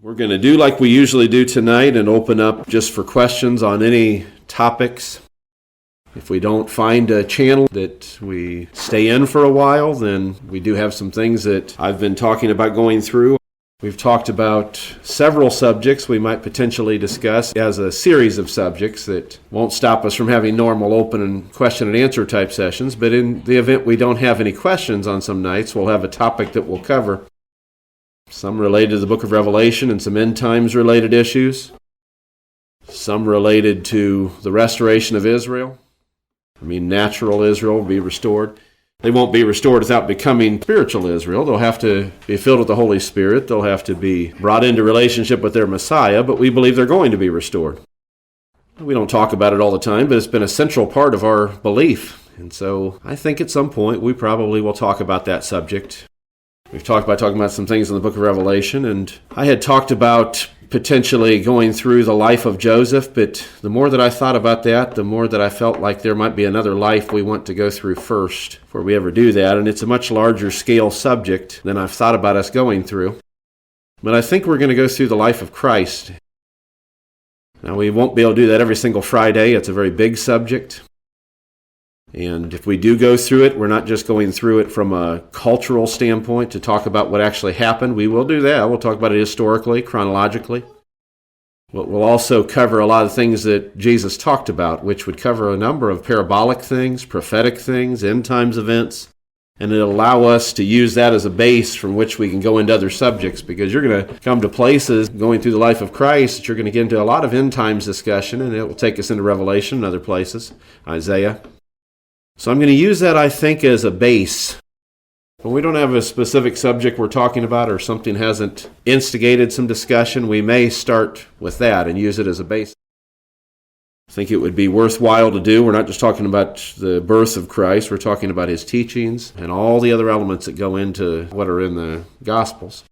We're going to do like we usually do tonight and open up just for questions on any topics. If we don't find a channel that we stay in for a while, then we do have some things that I've been talking about going through. We've talked about several subjects we might potentially discuss as a series of subjects that won't stop us from having normal open and question and answer type sessions, but in the event we don't have any questions on some nights, we'll have a topic that we'll cover. Some related to the book of Revelation and some end times related issues. Some related to the restoration of Israel. Natural Israel will be restored. They won't be restored without becoming spiritual Israel. They'll have to be filled with the Holy Spirit. They'll have to be brought into relationship with their Messiah, but we believe they're going to be restored. We don't talk about it all the time, but it's been a central part of our belief. And so I think at some point we probably will talk about that subject. We've talked about some things in the book of Revelation, and I had talked about potentially going through the life of Joseph, but the more that I thought about that, the more that I felt like there might be another life we want to go through first before we ever do that, and it's a much larger scale subject than I've thought about us going through. But I think we're going to go through the life of Christ. Now, we won't be able to do that every single Friday. It's a very big subject. And if we do go through it, we're not just going through it from a cultural standpoint to talk about what actually happened. We will do that. We'll talk about it historically, chronologically. But we'll also cover a lot of things that Jesus talked about, which would cover a number of parabolic things, prophetic things, end times events. And it'll allow us to use that as a base from which we can go into other subjects, because you're going to come to places going through the life of Christ that you're going to get into a lot of end times discussion, and it will take us into Revelation and other places, Isaiah. So I'm going to use that, I think, as a base. When we don't have a specific subject we're talking about or something hasn't instigated some discussion, we may start with that and use it as a base. I think it would be worthwhile to do. We're not just talking about the birth of Christ. We're talking about his teachings and all the other elements that go into what are in the Gospels.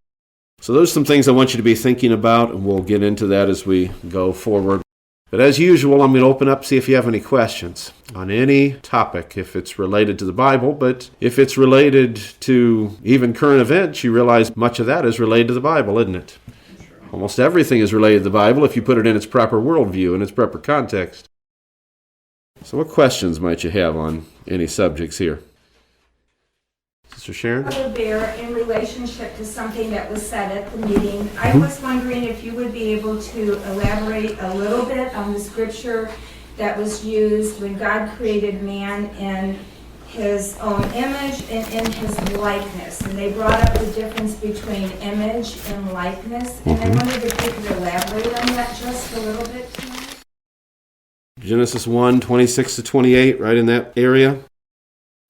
So those are some things I want you to be thinking about, and we'll get into that as we go forward. But as usual, I'm going to open up, see if you have any questions on any topic, if it's related to the Bible. But if it's related to even current events, you realize much of that is related to the Bible, isn't it? Almost everything is related to the Bible if you put it in its proper worldview and its proper context. So what questions might you have on any subjects here? Sister Sharon? Brother Bear, in relationship to something that was said at the meeting, I was wondering if you would be able to elaborate a little bit on the scripture that was used when God created man in his own image and in his likeness. And they brought up the difference between image and likeness. And I wondered if you could elaborate on that just a little bit tonight. Genesis 1, 26 to 28, right in that area.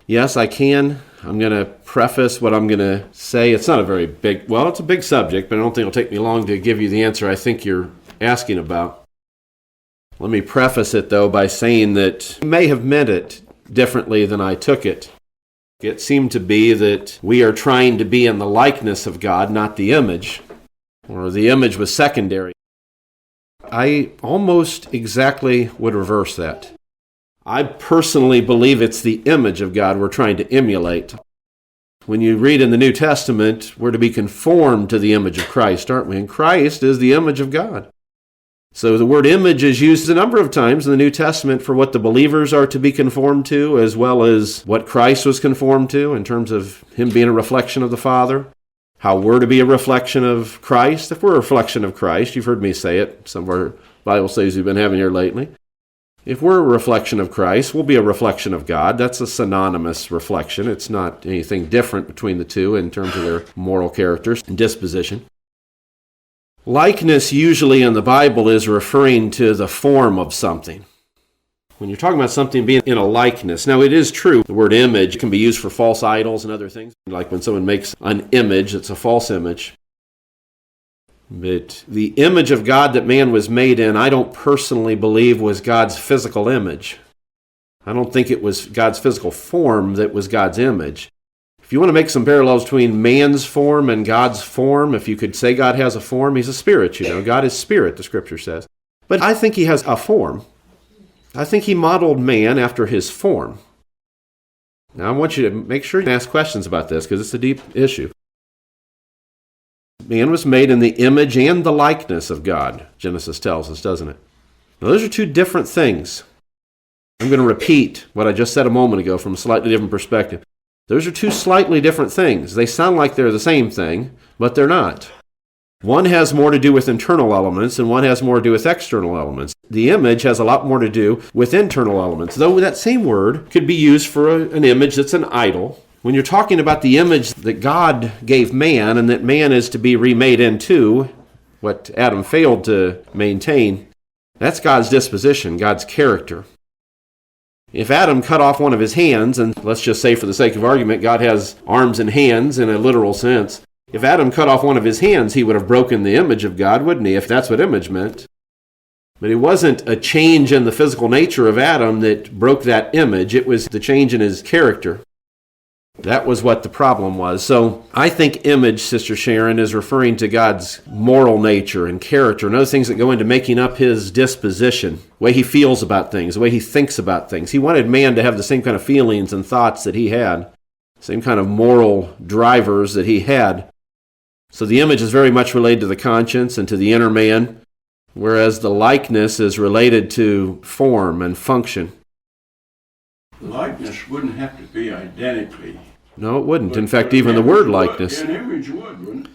Yes, I can. I'm going to preface what I'm going to say. It's not a very big, it's a big subject, but I don't think it'll take me long to give you the answer I think you're asking about. Let me preface it, though, by saying that you may have meant it differently than I took it. It seemed to be that we are trying to be in the likeness of God, not the image, or the image was secondary. I almost exactly would reverse that. I personally believe it's the image of God we're trying to emulate. When you read in the New Testament, we're to be conformed to the image of Christ, aren't we? And Christ is the image of God. So the word image is used a number of times in the New Testament for what the believers are to be conformed to, as well as what Christ was conformed to in terms of him being a reflection of the Father, how we're to be a reflection of Christ. If we're a reflection of Christ, you've heard me say it, some of our Bible studies we've been having here lately. If we're a reflection of Christ, we'll be a reflection of God. That's a synonymous reflection. It's not anything different between the two in terms of their moral characters and disposition. Likeness usually in the Bible is referring to the form of something. When you're talking about something being in a likeness, now it is true, the word image can be used for false idols and other things. Like when someone makes an image, it's a false image. But the image of God that man was made in, I don't personally believe was God's physical image. I don't think it was God's physical form that was God's image. If you want to make some parallels between man's form and God's form, if you could say God has a form, he's a spirit, God is spirit, the scripture says. But I think he has a form. I think he modeled man after his form. Now I want you to make sure you ask questions about this because it's a deep issue. Man was made in the image and the likeness of God, Genesis tells us, doesn't it? Now, those are two different things. I'm going to repeat what I just said a moment ago from a slightly different perspective. Those are two slightly different things. They sound like they're the same thing, but they're not. One has more to do with internal elements, and one has more to do with external elements. The image has a lot more to do with internal elements, though that same word could be used for an image that's an idol. When you're talking about the image that God gave man and that man is to be remade into, what Adam failed to maintain, that's God's disposition, God's character. If Adam cut off one of his hands, and let's just say for the sake of argument, God has arms and hands in a literal sense. If Adam cut off one of his hands, he would have broken the image of God, wouldn't he, if that's what image meant? But it wasn't a change in the physical nature of Adam that broke that image. It was the change in his character. That was what the problem was. So I think image, Sister Sharon, is referring to God's moral nature and character and other things that go into making up his disposition, the way he feels about things, the way he thinks about things. He wanted man to have the same kind of feelings and thoughts that he had, same kind of moral drivers that he had. So the image is very much related to the conscience and to the inner man, whereas the likeness is related to form and function. Likeness wouldn't have to be identically. No, it wouldn't. In fact, even the word likeness. An image would, wouldn't it?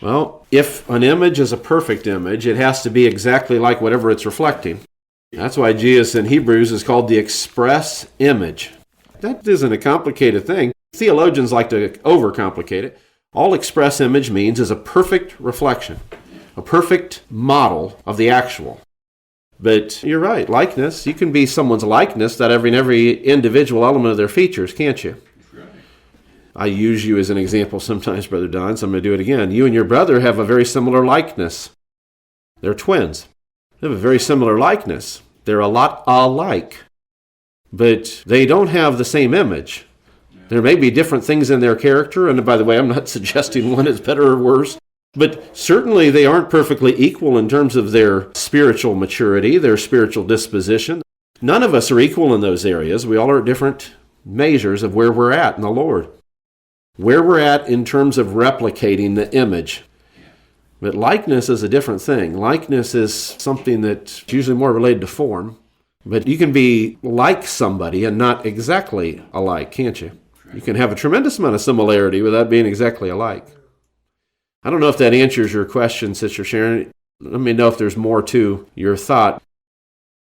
Well, if an image is a perfect image, it has to be exactly like whatever it's reflecting. That's why Jesus in Hebrews is called the express image. That isn't a complicated thing. Theologians like to overcomplicate it. All express image means is a perfect reflection, a perfect model of the actual. But you're right, likeness, you can be someone's likeness that every individual element of their features, can't you? That's right. I use you as an example sometimes, Brother Don, so I'm going to do it again. You and your brother have a very similar likeness. They're twins. They have a very similar likeness. They're a lot alike. But they don't have the same image. There may be different things in their character, and by the way, I'm not suggesting one is better or worse. But certainly they aren't perfectly equal in terms of their spiritual maturity, their spiritual disposition. None of us are equal in those areas. We all are at different measures of where we're at in the Lord. Where we're at in terms of replicating the image. But likeness is a different thing. Likeness is something that's usually more related to form. But you can be like somebody and not exactly alike, can't you? You can have a tremendous amount of similarity without being exactly alike. I don't know if that answers your question, Sister Sharon. Let me know if there's more to your thought.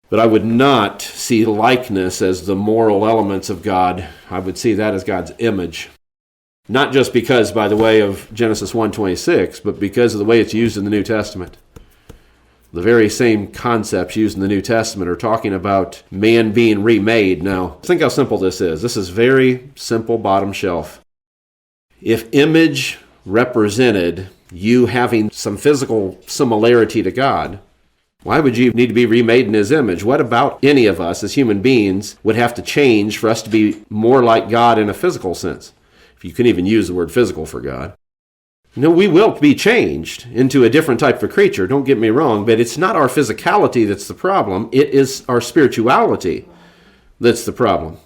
But I would not see likeness as the moral elements of God. I would see that as God's image. Not just because, by the way, of Genesis 1:26, but because of the way it's used in the New Testament. The very same concepts used in the New Testament are talking about man being remade. Now, think how simple this is. This is very simple, bottom shelf. If image represented you having some physical similarity to God, why would you need to be remade in his image? What about any of us as human beings would have to change for us to be more like God in a physical sense? If you can even use the word physical for God. No, we will be changed into a different type of creature, don't get me wrong, but it's not our physicality that's the problem. It is our spirituality that's the problem.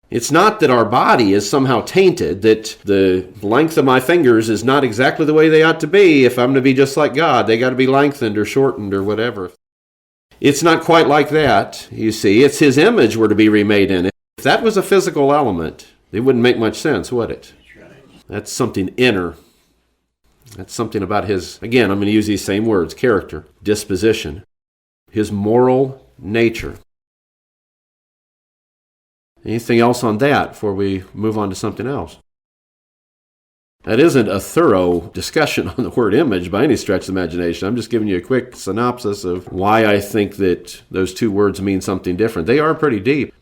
It's not that our body is somehow tainted, that the length of my fingers is not exactly the way they ought to be. If I'm to be just like God, they got to be lengthened or shortened or whatever. It's not quite like that, you see. It's his image we're to be remade in. If that was a physical element, it wouldn't make much sense, would it? That's something inner. That's something about his, again, I'm going to use these same words, character, disposition, his moral nature. Anything else on that before we move on to something else? That isn't a thorough discussion on the word image by any stretch of the imagination. I'm just giving you a quick synopsis of why I think that those two words mean something different. They are pretty deep.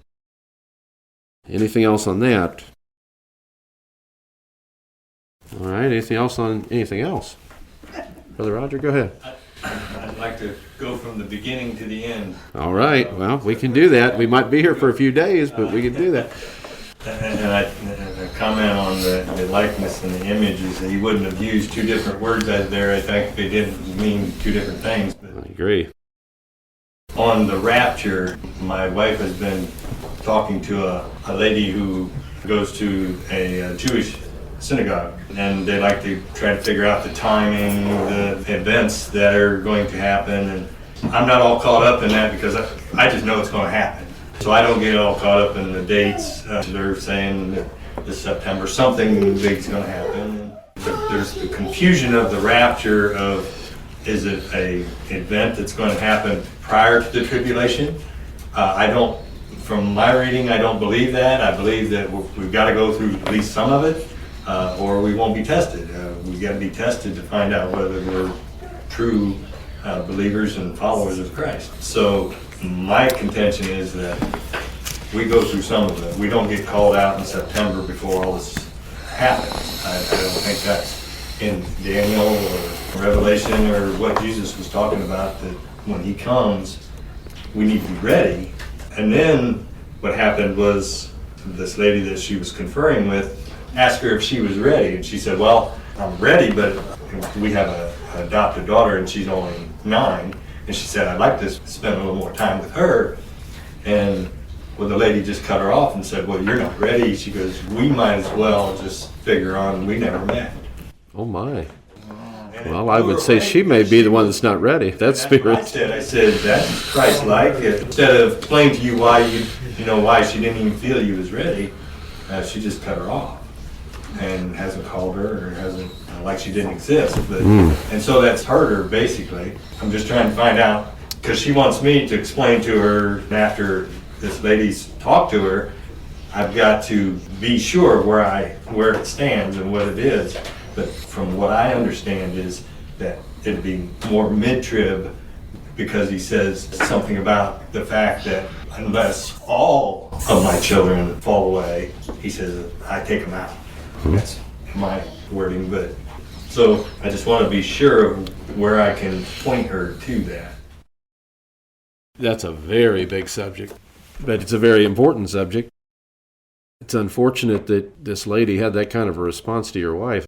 Anything else on that? All right, anything else on anything else? Brother Roger, go ahead. I'd like to go from the beginning to the end. All right, well, we can do that. We might be here for a few days, but we can do that. And I comment on the likeness and the images that he wouldn't have used two different words out there. I think they didn't mean two different things. But I agree. on the rapture, my wife has been talking to a lady who goes to a Jewish synagogue, and they like to try to figure out the timing, the events that are going to happen. And I'm not all caught up in that because I just know it's going to happen. So I don't get all caught up in the dates. They're saying that this September something big's going to happen. There's the confusion of the rapture of, is it a event that's going to happen prior to the tribulation? From my reading, I don't believe that. I believe that we've got to go through at least some of it, or we won't be tested. We've got to be tested to find out whether we're true believers and followers of Christ. So my contention is that we go through some of it. We don't get called out in September before all this happens. I don't think that's in Daniel or Revelation or what Jesus was talking about, that when he comes, we need to be ready. And then what happened was this lady that she was conferring with asked her if she was ready. And she said, well, I'm ready, but we have an adopted daughter and she's only 9. And she said, I'd like to spend a little more time with her. And well, the lady just cut her off and said, well, you're not ready. She goes, we might as well just figure on we never met. Oh my. Well, I would say she may be the one that's not ready. That spirit. I said that's Christ-like. Instead of explaining to you why why she didn't even feel you was ready, she just cut her off and hasn't called her or hasn't, like she didn't exist. But and so that's hurt her basically. I'm just trying to find out, because she wants me to explain to her, and after this lady's talked to her, I've got to be sure where it stands and what it is. But from what I understand is that it'd be more mid-trib, because he says something about the fact that unless all of my children fall away, he says, I take them out. That's my wording, but so I just want to be sure of where I can point her to that. That's a very big subject, but it's a very important subject. It's unfortunate that this lady had that kind of a response to your wife.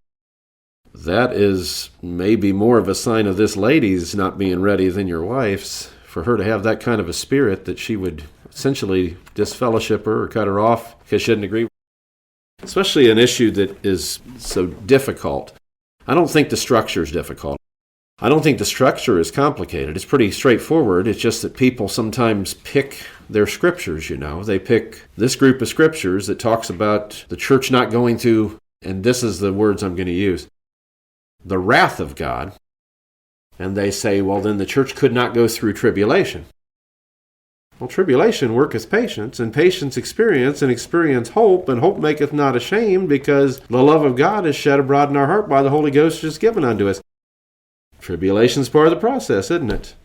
That is maybe more of a sign of this lady's not being ready than your wife's, for her to have that kind of a spirit that she would essentially disfellowship her or cut her off because she didn't agree. Especially an issue that is so difficult. I don't think the structure is difficult. I don't think the structure is complicated. It's pretty straightforward. It's just that people sometimes pick their scriptures, They pick this group of scriptures that talks about the church not going through, and this is the words I'm going to use, the wrath of God, and they say, well, then the church could not go through tribulation. Well, tribulation worketh patience, and patience experience, and experience hope, and hope maketh not ashamed, because the love of God is shed abroad in our heart by the Holy Ghost which is given unto us. Tribulation's part of the process, isn't it?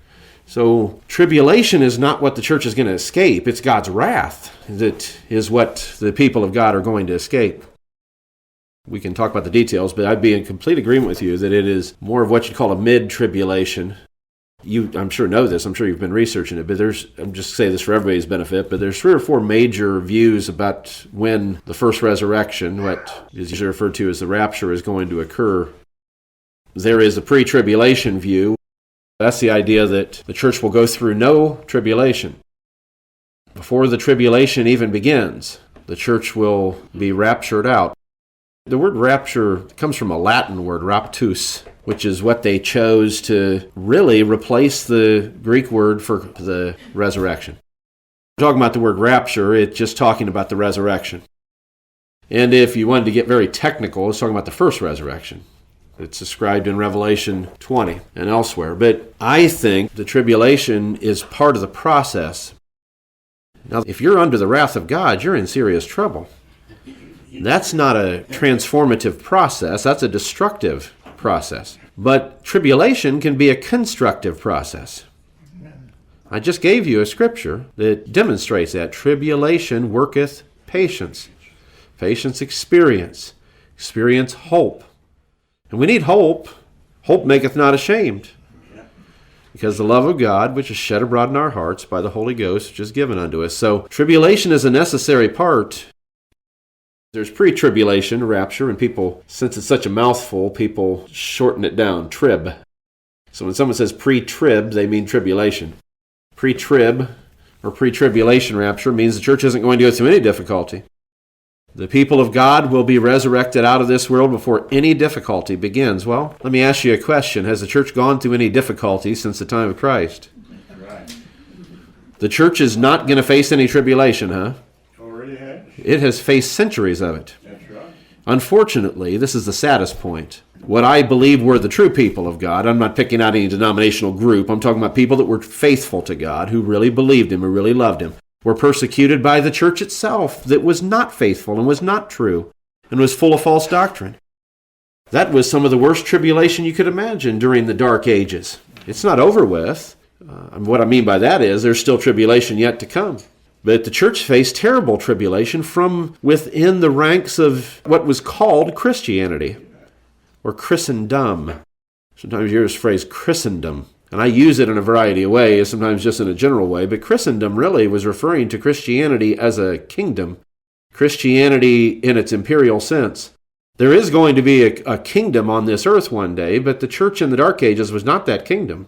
So tribulation is not what the church is going to escape. It's God's wrath that is what the people of God are going to escape. We can talk about the details, but I'd be in complete agreement with you that it is more of what you call a mid-tribulation. You, I'm sure, know this. I'm sure you've been researching it, but I'm just saying this for everybody's benefit, but there's 3 or 4 major views about when the first resurrection, what is usually referred to as the rapture, is going to occur. There is a pre-tribulation view. That's the idea that the church will go through no tribulation. Before the tribulation even begins, the church will be raptured out. The word rapture comes from a Latin word, raptus, which is what they chose to really replace the Greek word for the resurrection. Talking about the word rapture, it's just talking about the resurrection. And if you wanted to get very technical, it's talking about the first resurrection. It's described in Revelation 20 and elsewhere. But I think the tribulation is part of the process. Now, if you're under the wrath of God, you're in serious trouble. That's not a transformative process. That's a destructive process. But tribulation can be a constructive process. I just gave you a scripture that demonstrates that. Tribulation worketh patience. Patience experience. Experience hope. And we need hope. Hope maketh not ashamed. Because the love of God, which is shed abroad in our hearts by the Holy Ghost, which is given unto us. So tribulation is a necessary part. There's pre-tribulation, rapture, and people, since it's such a mouthful, people shorten it down, trib. So when someone says pre-trib, they mean tribulation. Pre-trib or pre-tribulation rapture means the church isn't going to go through any difficulty. The people of God will be resurrected out of this world before any difficulty begins. Well, let me ask you a question. Has the church gone through any difficulty since the time of Christ? Right. The church is not going to face any tribulation, huh? Already had. It has faced centuries of it. That's right. Unfortunately, this is the saddest point. What I believe were the true people of God, I'm not picking out any denominational group, I'm talking about people that were faithful to God, who really believed Him, who really loved Him, were persecuted by the church itself that was not faithful and was not true and was full of false doctrine. That was some of the worst tribulation you could imagine during the Dark Ages. It's not over with. What I mean by that is there's still tribulation yet to come. But the church faced terrible tribulation from within the ranks of what was called Christianity, or Christendom. Sometimes you hear this phrase Christendom, and I use it in a variety of ways, sometimes just in a general way, but Christendom really was referring to Christianity as a kingdom, Christianity in its imperial sense. There is going to be a kingdom on this earth one day, but the church in the Dark Ages was not that kingdom.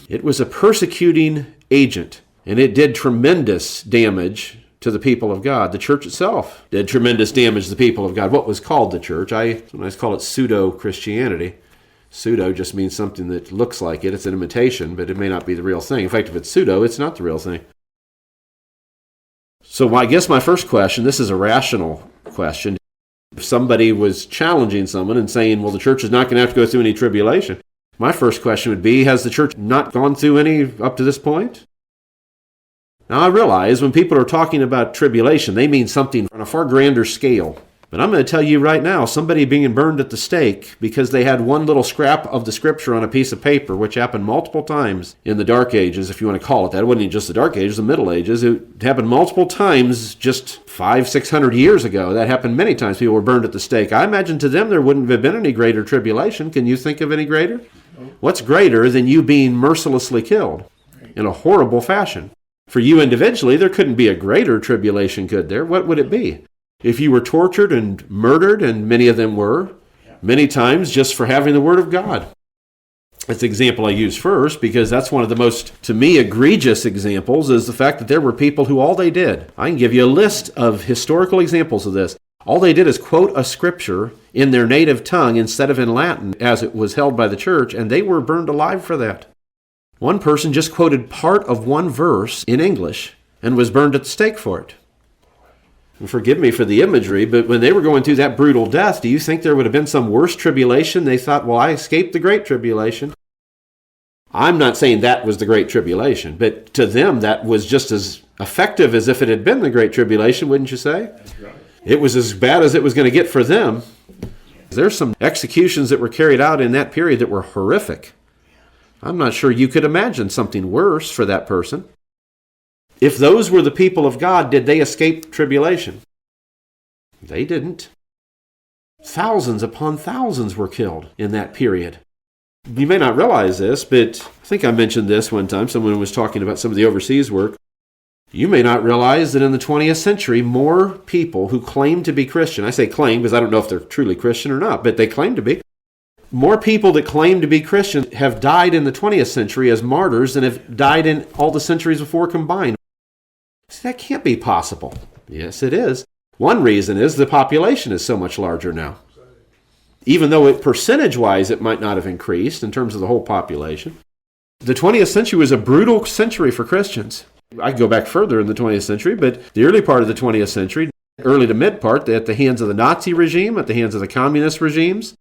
It was a persecuting agent, and it did tremendous damage to the people of God. The church itself did tremendous damage to the people of God. What was called the church, I sometimes call it pseudo-Christianity. Pseudo just means something that looks like it. It's an imitation, but it may not be the real thing. In fact, if it's pseudo, it's not the real thing. So I guess my first question, this is a rational question. If somebody was challenging someone and saying, well, the church is not going to have to go through any tribulation, my first question would be, has the church not gone through any up to this point? Now, I realize when people are talking about tribulation, they mean something on a far grander scale. But I'm going to tell you right now, somebody being burned at the stake because they had one little scrap of the Scripture on a piece of paper, which happened multiple times in the Dark Ages, if you want to call it that. It wasn't even just the Dark Ages, the Middle Ages. It happened multiple times just 500-600 years ago. That happened many times. People were burned at the stake. I imagine to them there wouldn't have been any greater tribulation. Can you think of any greater? What's greater than you being mercilessly killed in a horrible fashion? For you individually, there couldn't be a greater tribulation, could there? What would it be? If you were tortured and murdered, and many of them were, many times just for having the Word of God. That's the example I use first, because that's one of the most, to me, egregious examples, is the fact that there were people who all they did, I can give you a list of historical examples of this, all they did is quote a Scripture in their native tongue instead of in Latin, as it was held by the church, and they were burned alive for that. One person just quoted part of one verse in English and was burned at the stake for it. And forgive me for the imagery, but when they were going through that brutal death, do you think there would have been some worse tribulation? They thought, well, I escaped the Great Tribulation. I'm not saying that was the Great Tribulation, but to them that was just as effective as if it had been the Great Tribulation, wouldn't you say? That's right. It was as bad as it was going to get for them. There's some executions that were carried out in that period that were horrific. I'm not sure you could imagine something worse for that person. If those were the people of God, did they escape tribulation? They didn't. Thousands upon thousands were killed in that period. You may not realize this, but I think I mentioned this one time. Someone was talking about some of the overseas work. You may not realize that in the 20th century, more people who claim to be Christian, I say claim because I don't know if they're truly Christian or not, but they claim to be. More people that claim to be Christian have died in the 20th century as martyrs than have died in all the centuries before combined. See, that can't be possible. Yes, it is. One reason is the population is so much larger now. Even though percentage-wise it might not have increased in terms of the whole population. The 20th century was a brutal century for Christians. I could go back further in the 20th century, but the early part of the 20th century, early to mid part, at the hands of the Nazi regime, at the hands of the communist regimes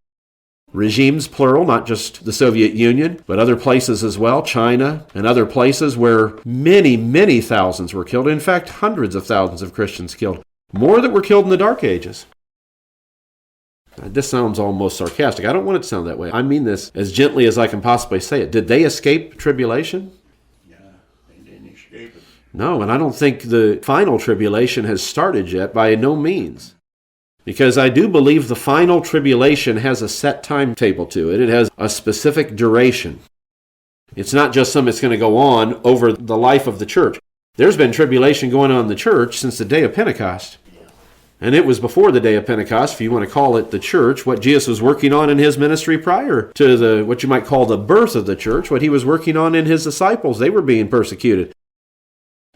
plural, not just the Soviet Union, but other places as well, China and other places where many, many thousands were killed. In fact, hundreds of thousands of Christians killed. More that were killed in the Dark Ages. This sounds almost sarcastic. I don't want it to sound that way. I mean this as gently as I can possibly say it. Did they escape tribulation? Yeah, they didn't escape it. No, and I don't think the final tribulation has started yet, by no means. Because I do believe the final tribulation has a set timetable to it. It has a specific duration. It's not just something that's going to go on over the life of the church. There's been tribulation going on in the church since the day of Pentecost. And it was before the day of Pentecost, if you want to call it the church, what Jesus was working on in his ministry prior to what you might call the birth of the church, what he was working on in his disciples. They were being persecuted.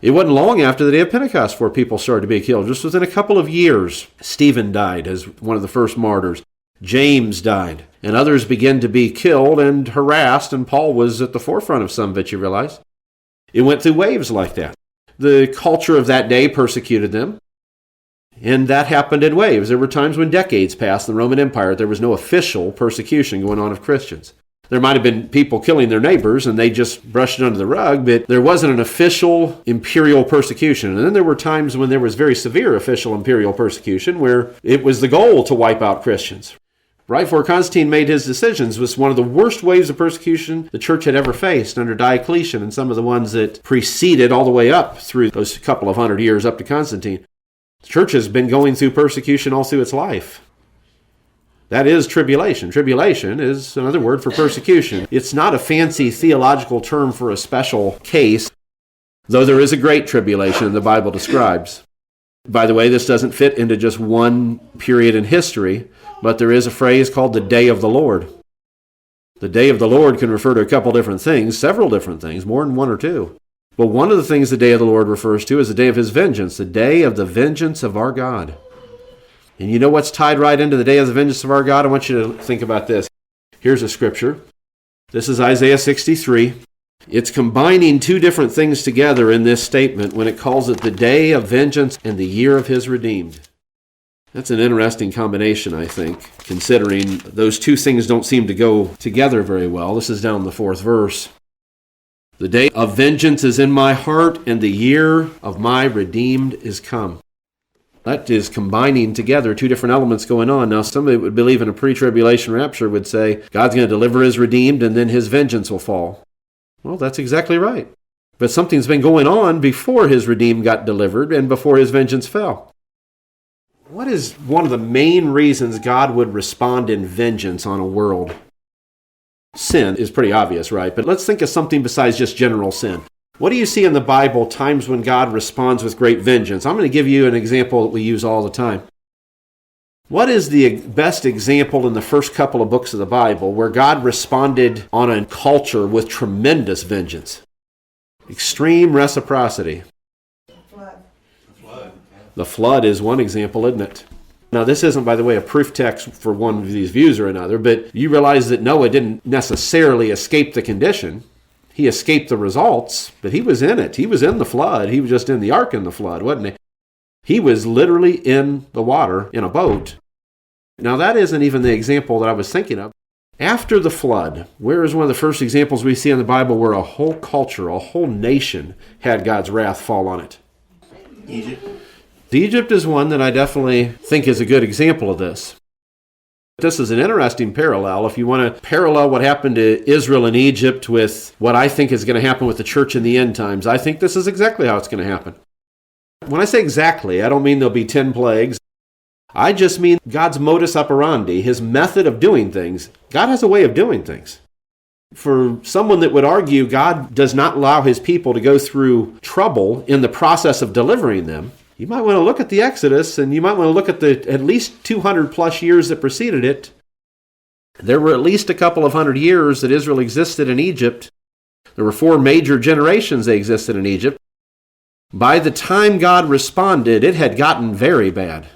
It wasn't long after the day of Pentecost before people started to be killed. Just within a couple of years, Stephen died as one of the first martyrs. James died, and others began to be killed and harassed, and Paul was at the forefront of some of it, you realize. It went through waves like that. The culture of that day persecuted them, and that happened in waves. There were times when decades passed in the Roman Empire, there was no official persecution going on of Christians. There might have been people killing their neighbors, and they just brushed it under the rug, but there wasn't an official imperial persecution. And then there were times when there was very severe official imperial persecution, where it was the goal to wipe out Christians. Right before Constantine made his decisions was one of the worst waves of persecution the church had ever faced under Diocletian and some of the ones that preceded all the way up through those couple of hundred years up to Constantine. The church has been going through persecution all through its life. That is tribulation. Tribulation is another word for persecution. It's not a fancy theological term for a special case, though there is a great tribulation the Bible describes. By the way, this doesn't fit into just one period in history, but there is a phrase called the day of the Lord. The day of the Lord can refer to a couple different things, several different things, more than one or two. But one of the things the day of the Lord refers to is the day of his vengeance, the day of the vengeance of our God. And you know what's tied right into the day of the vengeance of our God? I want you to think about this. Here's a scripture. This is Isaiah 63. It's combining two different things together in this statement when it calls it the day of vengeance and the year of his redeemed. That's an interesting combination, I think, considering those two things don't seem to go together very well. This is down in the 4th verse. The day of vengeance is in my heart, and the year of my redeemed is come. That is combining together two different elements going on. Now, somebody that would believe in a pre-tribulation rapture would say, God's going to deliver his redeemed, and then his vengeance will fall. Well, that's exactly right. But something's been going on before his redeemed got delivered and before his vengeance fell. What is one of the main reasons God would respond in vengeance on a world? Sin is pretty obvious, right? But let's think of something besides just general sin. What do you see in the Bible times when God responds with great vengeance? I'm going to give you an example that we use all the time. What is the best example in the first couple of books of the Bible where God responded on a culture with tremendous vengeance? Extreme reciprocity. The flood is one example, isn't it? Now, this isn't, by the way, a proof text for one of these views or another, but you realize that Noah didn't necessarily escape the condition. He escaped the results, but he was in it. He was in the flood. He was just in the ark in the flood, wasn't he? He was literally in the water in a boat. Now, that isn't even the example that I was thinking of. After the flood, where is one of the first examples we see in the Bible where a whole culture, a whole nation had God's wrath fall on it? Egypt. Egypt is one that I definitely think is a good example of this. This is an interesting parallel. If you want to parallel what happened to Israel and Egypt with what I think is going to happen with the church in the end times, I think this is exactly how it's going to happen. When I say exactly, I don't mean there'll be 10 plagues. I just mean God's modus operandi, his method of doing things. God has a way of doing things. For someone that would argue God does not allow his people to go through trouble in the process of delivering them, you might want to look at the Exodus, and you might want to look at the at least 200 plus years that preceded it. There were at least a couple of hundred years that Israel existed in Egypt. There were 4 major generations they existed in Egypt. By the time God responded, it had gotten very bad.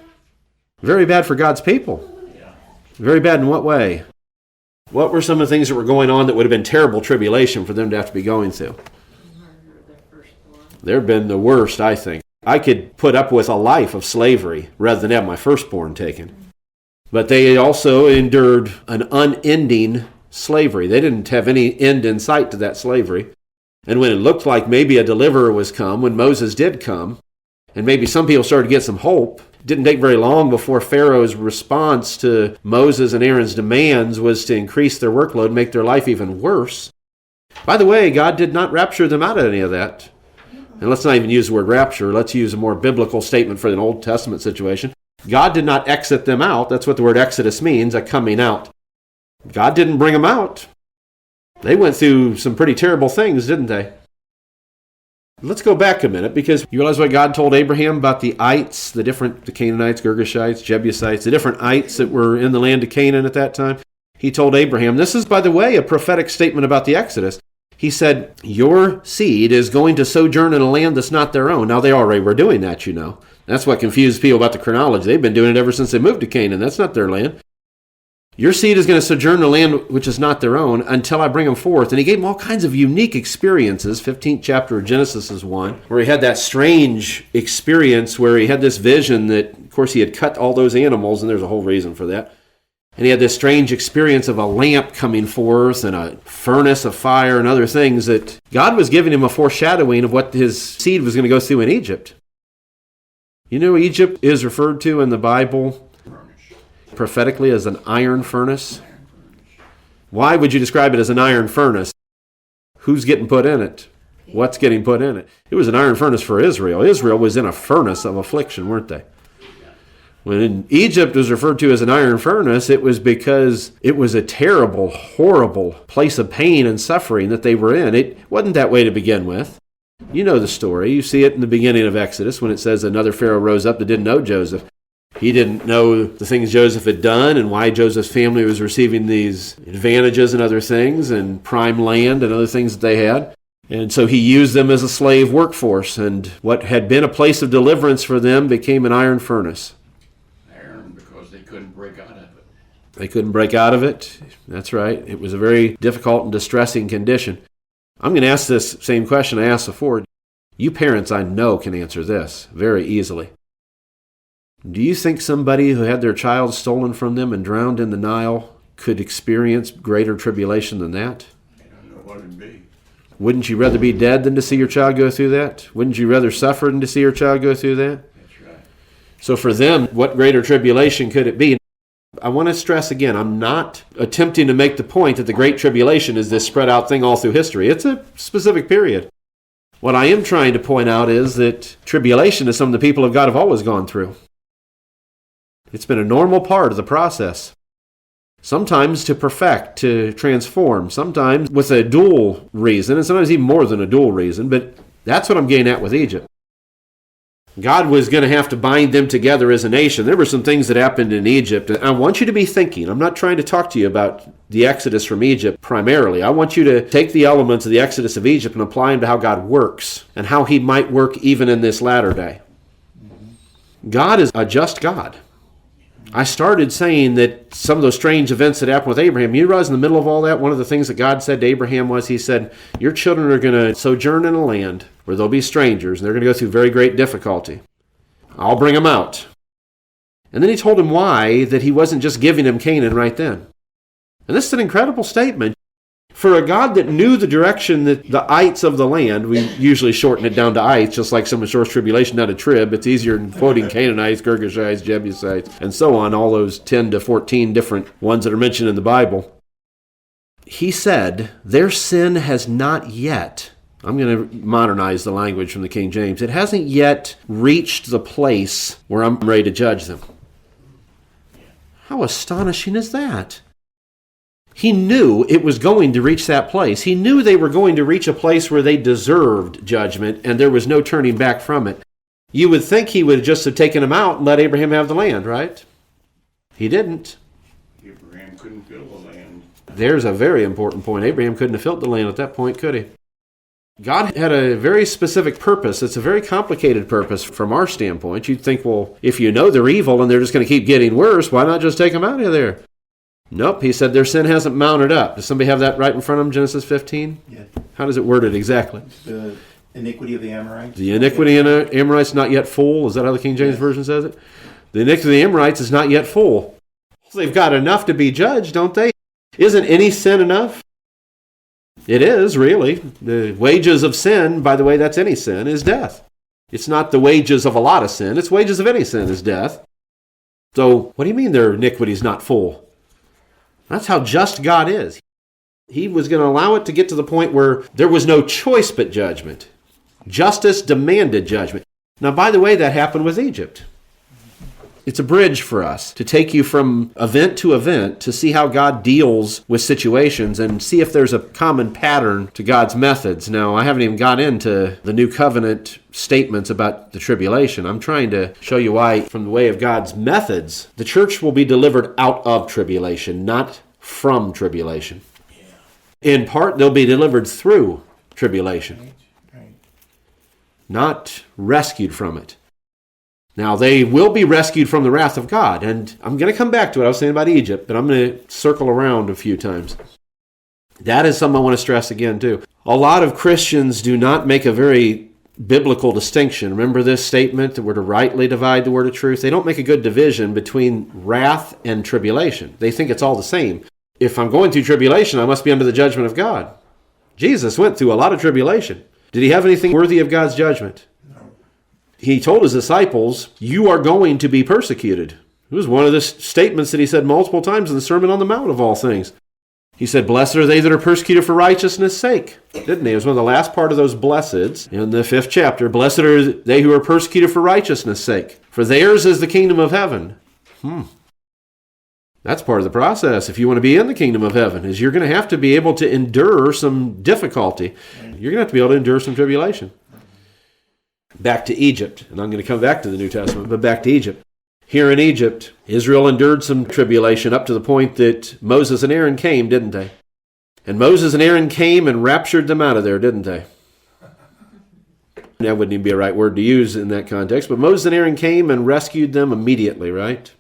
Very bad for God's people. Very bad in what way? What were some of the things that were going on that would have been terrible tribulation for them to have to be going through? They've been the worst, I think. I could put up with a life of slavery rather than have my firstborn taken. But they also endured an unending slavery. They didn't have any end in sight to that slavery. And when it looked like maybe a deliverer was come, when Moses did come, and maybe some people started to get some hope, it didn't take very long before Pharaoh's response to Moses and Aaron's demands was to increase their workload, make their life even worse. By the way, God did not rapture them out of any of that. And let's not even use the word rapture. Let's use a more biblical statement for an Old Testament situation. God did not exit them out. That's what the word exodus means, a coming out. God didn't bring them out. They went through some pretty terrible things, didn't they? Let's go back a minute, because you realize what God told Abraham about the ites, the Canaanites, Girgashites, Jebusites, the different ites that were in the land of Canaan at that time? He told Abraham, this is, by the way, a prophetic statement about the Exodus. He said, your seed is going to sojourn in a land that's not their own. Now, they already were doing that, you know. That's what confused people about the chronology. They've been doing it ever since they moved to Canaan. That's not their land. Your seed is going to sojourn in a land which is not their own until I bring them forth. And he gave them all kinds of unique experiences. 15th chapter of Genesis is one, where he had that strange experience where he had this vision that, of course, he had cut all those animals, and there's a whole reason for that. And he had this strange experience of a lamp coming forth and a furnace of fire and other things that God was giving him a foreshadowing of what his seed was going to go through in Egypt. You know, Egypt is referred to in the Bible prophetically as an iron furnace. Why would you describe it as an iron furnace? Who's getting put in it? What's getting put in it? It was an iron furnace for Israel. Israel was in a furnace of affliction, weren't they? When Egypt was referred to as an iron furnace, it was because it was a terrible, horrible place of pain and suffering that they were in. It wasn't that way to begin with. You know the story. You see it in the beginning of Exodus when it says another Pharaoh rose up that didn't know Joseph. He didn't know the things Joseph had done and why Joseph's family was receiving these advantages and other things and prime land and other things that they had. And so he used them as a slave workforce. And what had been a place of deliverance for them became an iron furnace. Iron because they couldn't break out of it. They couldn't break out of it. That's right. It was a very difficult and distressing condition. I'm going to ask this same question I asked before. You parents, I know, can answer this very easily. Do you think somebody who had their child stolen from them and drowned in the Nile could experience greater tribulation than that? I don't know what it'd be. Wouldn't you rather be dead than to see your child go through that? Wouldn't you rather suffer than to see your child go through that? That's right. So for them, what greater tribulation could it be? I want to stress again, I'm not attempting to make the point that the Great Tribulation is this spread out thing all through history. It's a specific period. What I am trying to point out is that tribulation is something the people of God have always gone through. It's been a normal part of the process. Sometimes to perfect, to transform, sometimes with a dual reason, and sometimes even more than a dual reason, but that's what I'm getting at with Egypt. God was going to have to bind them together as a nation. There were some things that happened in Egypt. I want you to be thinking. I'm not trying to talk to you about the Exodus from Egypt primarily. I want you to take the elements of the Exodus of Egypt and apply them to how God works and how he might work even in this latter day. God is a just God. I started saying that some of those strange events that happened with Abraham, you realize in the middle of all that, one of the things that God said to Abraham was, he said, your children are going to sojourn in a land where they'll be strangers, and they're going to go through very great difficulty. I'll bring them out. And then he told him why, that he wasn't just giving him Canaan right then. And this is an incredible statement. For a God that knew the direction that the ites of the land, we usually shorten it down to ites, just like some short tribulation, not a trib. It's easier in quoting Canaanites, Girgashites, Jebusites, and so on, all those 10 to 14 different ones that are mentioned in the Bible. He said, their sin has not yet, I'm going to modernize the language from the King James, it hasn't yet reached the place where I'm ready to judge them. How astonishing is that? He knew it was going to reach that place. He knew they were going to reach a place where they deserved judgment, and there was no turning back from it. You would think he would just have taken them out and let Abraham have the land, right? He didn't. Abraham couldn't fill the land. There's a very important point. Abraham couldn't have filled the land at that point, could he? God had a very specific purpose. It's a very complicated purpose from our standpoint. You'd think, well, if you know they're evil and they're just going to keep getting worse, why not just take them out of there? Nope, he said their sin hasn't mounted up. Does somebody have that right in front of them, Genesis 15? Yeah. How does it word it exactly? The iniquity of the Amorites. The iniquity in the Amorites not yet full. Is that how the King James Version says it? The iniquity of the Amorites is not yet full. So they've got enough to be judged, don't they? Isn't any sin enough? It is, really. The wages of sin, by the way, that's any sin, is death. It's not the wages of a lot of sin. It's wages of any sin is death. So what do you mean their iniquity is not full? That's how just God is. He was going to allow it to get to the point where there was no choice but judgment. Justice demanded judgment. Now, by the way, that happened with Egypt. It's a bridge for us to take you from event to event to see how God deals with situations and see if there's a common pattern to God's methods. Now, I haven't even got into the New Covenant statements about the tribulation. I'm trying to show you why, from the way of God's methods, the church will be delivered out of tribulation, not from tribulation. In part, they'll be delivered through tribulation, not rescued from it. Now, they will be rescued from the wrath of God. And I'm going to come back to what I was saying about Egypt, but I'm going to circle around a few times. That is something I want to stress again, too. A lot of Christians do not make a very biblical distinction. Remember this statement that we're to rightly divide the word of truth? They don't make a good division between wrath and tribulation. They think it's all the same. If I'm going through tribulation, I must be under the judgment of God. Jesus went through a lot of tribulation. Did he have anything worthy of God's judgment? He told his disciples, you are going to be persecuted. It was one of the statements that he said multiple times in the Sermon on the Mount of all things. He said, blessed are they that are persecuted for righteousness' sake. Didn't he? It was one of the last part of those blesseds in the 5th chapter. Blessed are they who are persecuted for righteousness' sake, for theirs is the kingdom of heaven. That's part of the process. If you want to be in the kingdom of heaven, is you're going to have to be able to endure some difficulty. You're going to have to be able to endure some tribulation. Back to Egypt, and I'm going to come back to the New Testament, but back to Egypt. Here in Egypt, Israel endured some tribulation up to the point that Moses and Aaron came, didn't they? And Moses and Aaron came and raptured them out of there, didn't they? That wouldn't even be a right word to use in that context, but Moses and Aaron came and rescued them immediately, right?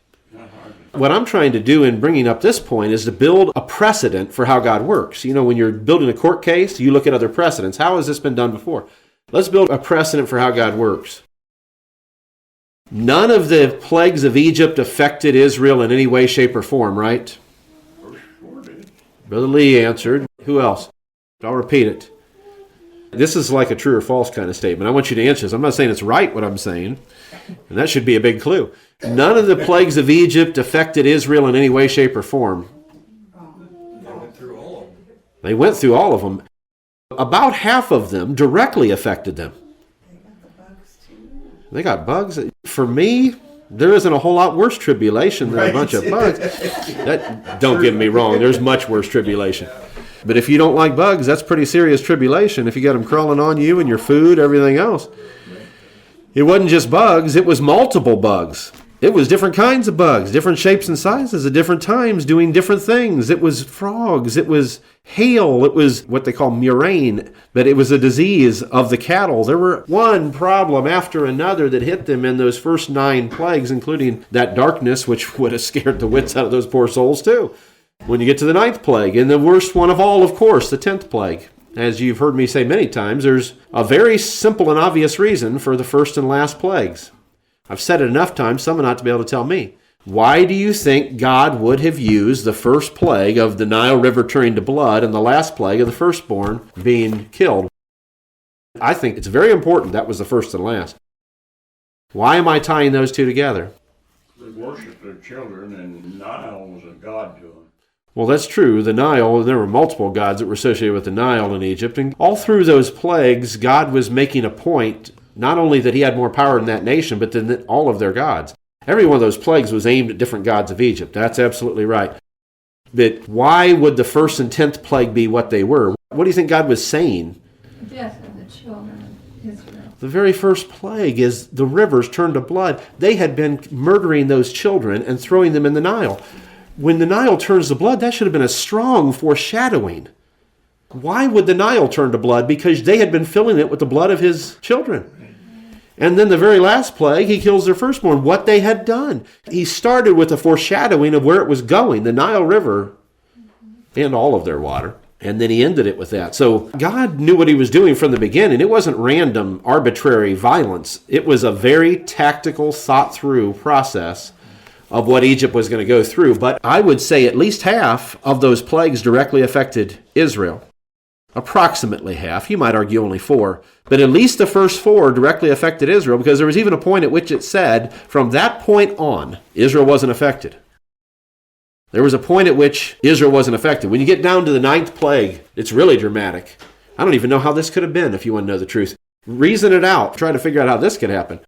What I'm trying to do in bringing up this point is to build a precedent for how God works. You know, when you're building a court case, you look at other precedents. How has this been done before? Let's build a precedent for how God works. None of the plagues of Egypt affected Israel in any way, shape, or form, right? Brother Lee answered. Who else? I'll repeat it. This is like a true or false kind of statement. I want you to answer this. I'm not saying it's right what I'm saying, and that should be a big clue. None of the plagues of Egypt affected Israel in any way, shape, or form. They went through all of them. They went through all of them. About half of them directly affected them. They got bugs. For me, there isn't a whole lot worse tribulation than a bunch of bugs. Don't get me wrong, there's much worse tribulation. But if you don't like bugs, that's pretty serious tribulation. If you got them crawling on you and your food, everything else. It wasn't just bugs, it was multiple bugs. It was different kinds of bugs, different shapes and sizes at different times, doing different things. It was frogs, it was hail, it was what they call murrain, but it was a disease of the cattle. There were one problem after another that hit them in those first 9 plagues, including that darkness, which would have scared the wits out of those poor souls too. When you get to the 9th plague, and the worst one of all, of course, the 10th plague. As you've heard me say many times, there's a very simple and obvious reason for the first and last plagues. I've said it enough times, someone ought to be able to tell me. Why do you think God would have used the first plague of the Nile River turning to blood and the last plague of the firstborn being killed? I think it's very important that was the first and last. Why am I tying those two together? They worshiped their children, and Nile was a god to them. Well, that's true. The Nile, there were multiple gods that were associated with the Nile in Egypt. And all through those plagues, God was making a point, not only that he had more power in that nation, but than all of their gods. Every one of those plagues was aimed at different gods of Egypt. That's absolutely right. But why would the first and 10th plague be what they were? What do you think God was saying? Death of the children of Israel. The very first plague is the rivers turned to blood. They had been murdering those children and throwing them in the Nile. When the Nile turns to blood, that should have been a strong foreshadowing. Why would the Nile turn to blood? Because they had been filling it with the blood of his children. And then the very last plague, he kills their firstborn, what they had done. He started with a foreshadowing of where it was going, the Nile River and all of their water. And then he ended it with that. So God knew what he was doing from the beginning. It wasn't random, arbitrary violence. It was a very tactical, thought-through process of what Egypt was going to go through. But I would say at least half of those plagues directly affected Israel. Approximately half. You might argue only 4. But at least the first 4 directly affected Israel, because there was even a point at which it said, from that point on, Israel wasn't affected. There was a point at which Israel wasn't affected. When you get down to the 9th plague, it's really dramatic. I don't even know how this could have been, if you want to know the truth. Reason it out. Try to figure out how this could happen.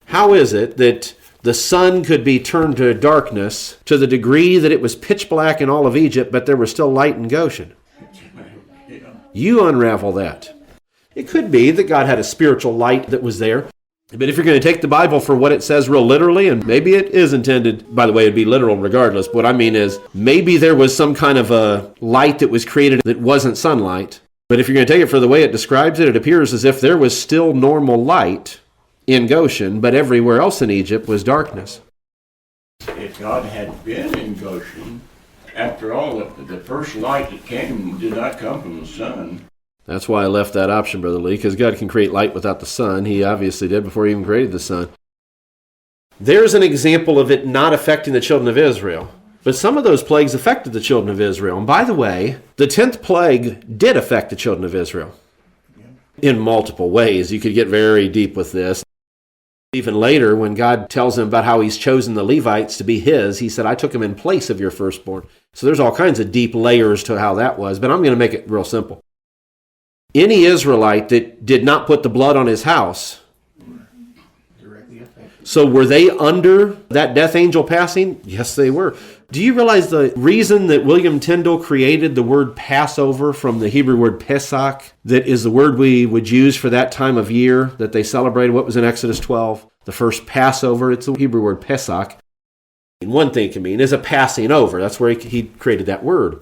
How is it that the sun could be turned to darkness to the degree that it was pitch black in all of Egypt, but there was still light in Goshen? You unravel that. It could be that God had a spiritual light that was there. But if you're going to take the Bible for what it says real literally, and maybe it is intended, by the way, it'd be literal regardless. What I mean is, maybe there was some kind of a light that was created that wasn't sunlight. But if you're going to take it for the way it describes it, it appears as if there was still normal light in Goshen, but everywhere else in Egypt was darkness. If God had been in Goshen, after all, the first light that came did not come from the sun. That's why I left that option, Brother Lee, because God can create light without the sun. He obviously did before he even created the sun. There's an example of it not affecting the children of Israel. But some of those plagues affected the children of Israel. And by the way, the 10th plague did affect the children of Israel in multiple ways. You could get very deep with this. Even later, when God tells them about how he's chosen the Levites to be his, he said, I took them in place of your firstborn. So there's all kinds of deep layers to how that was. But I'm going to make it real simple. Any Israelite that did not put the blood on his house, so were they under that death angel passing? Yes, they were. Do you realize the reason that William Tyndale created the word Passover from the Hebrew word Pesach, that is the word we would use for that time of year that they celebrated what was in Exodus 12, the first Passover? It's the Hebrew word Pesach. And one thing it can mean is a passing over. That's where he created that word.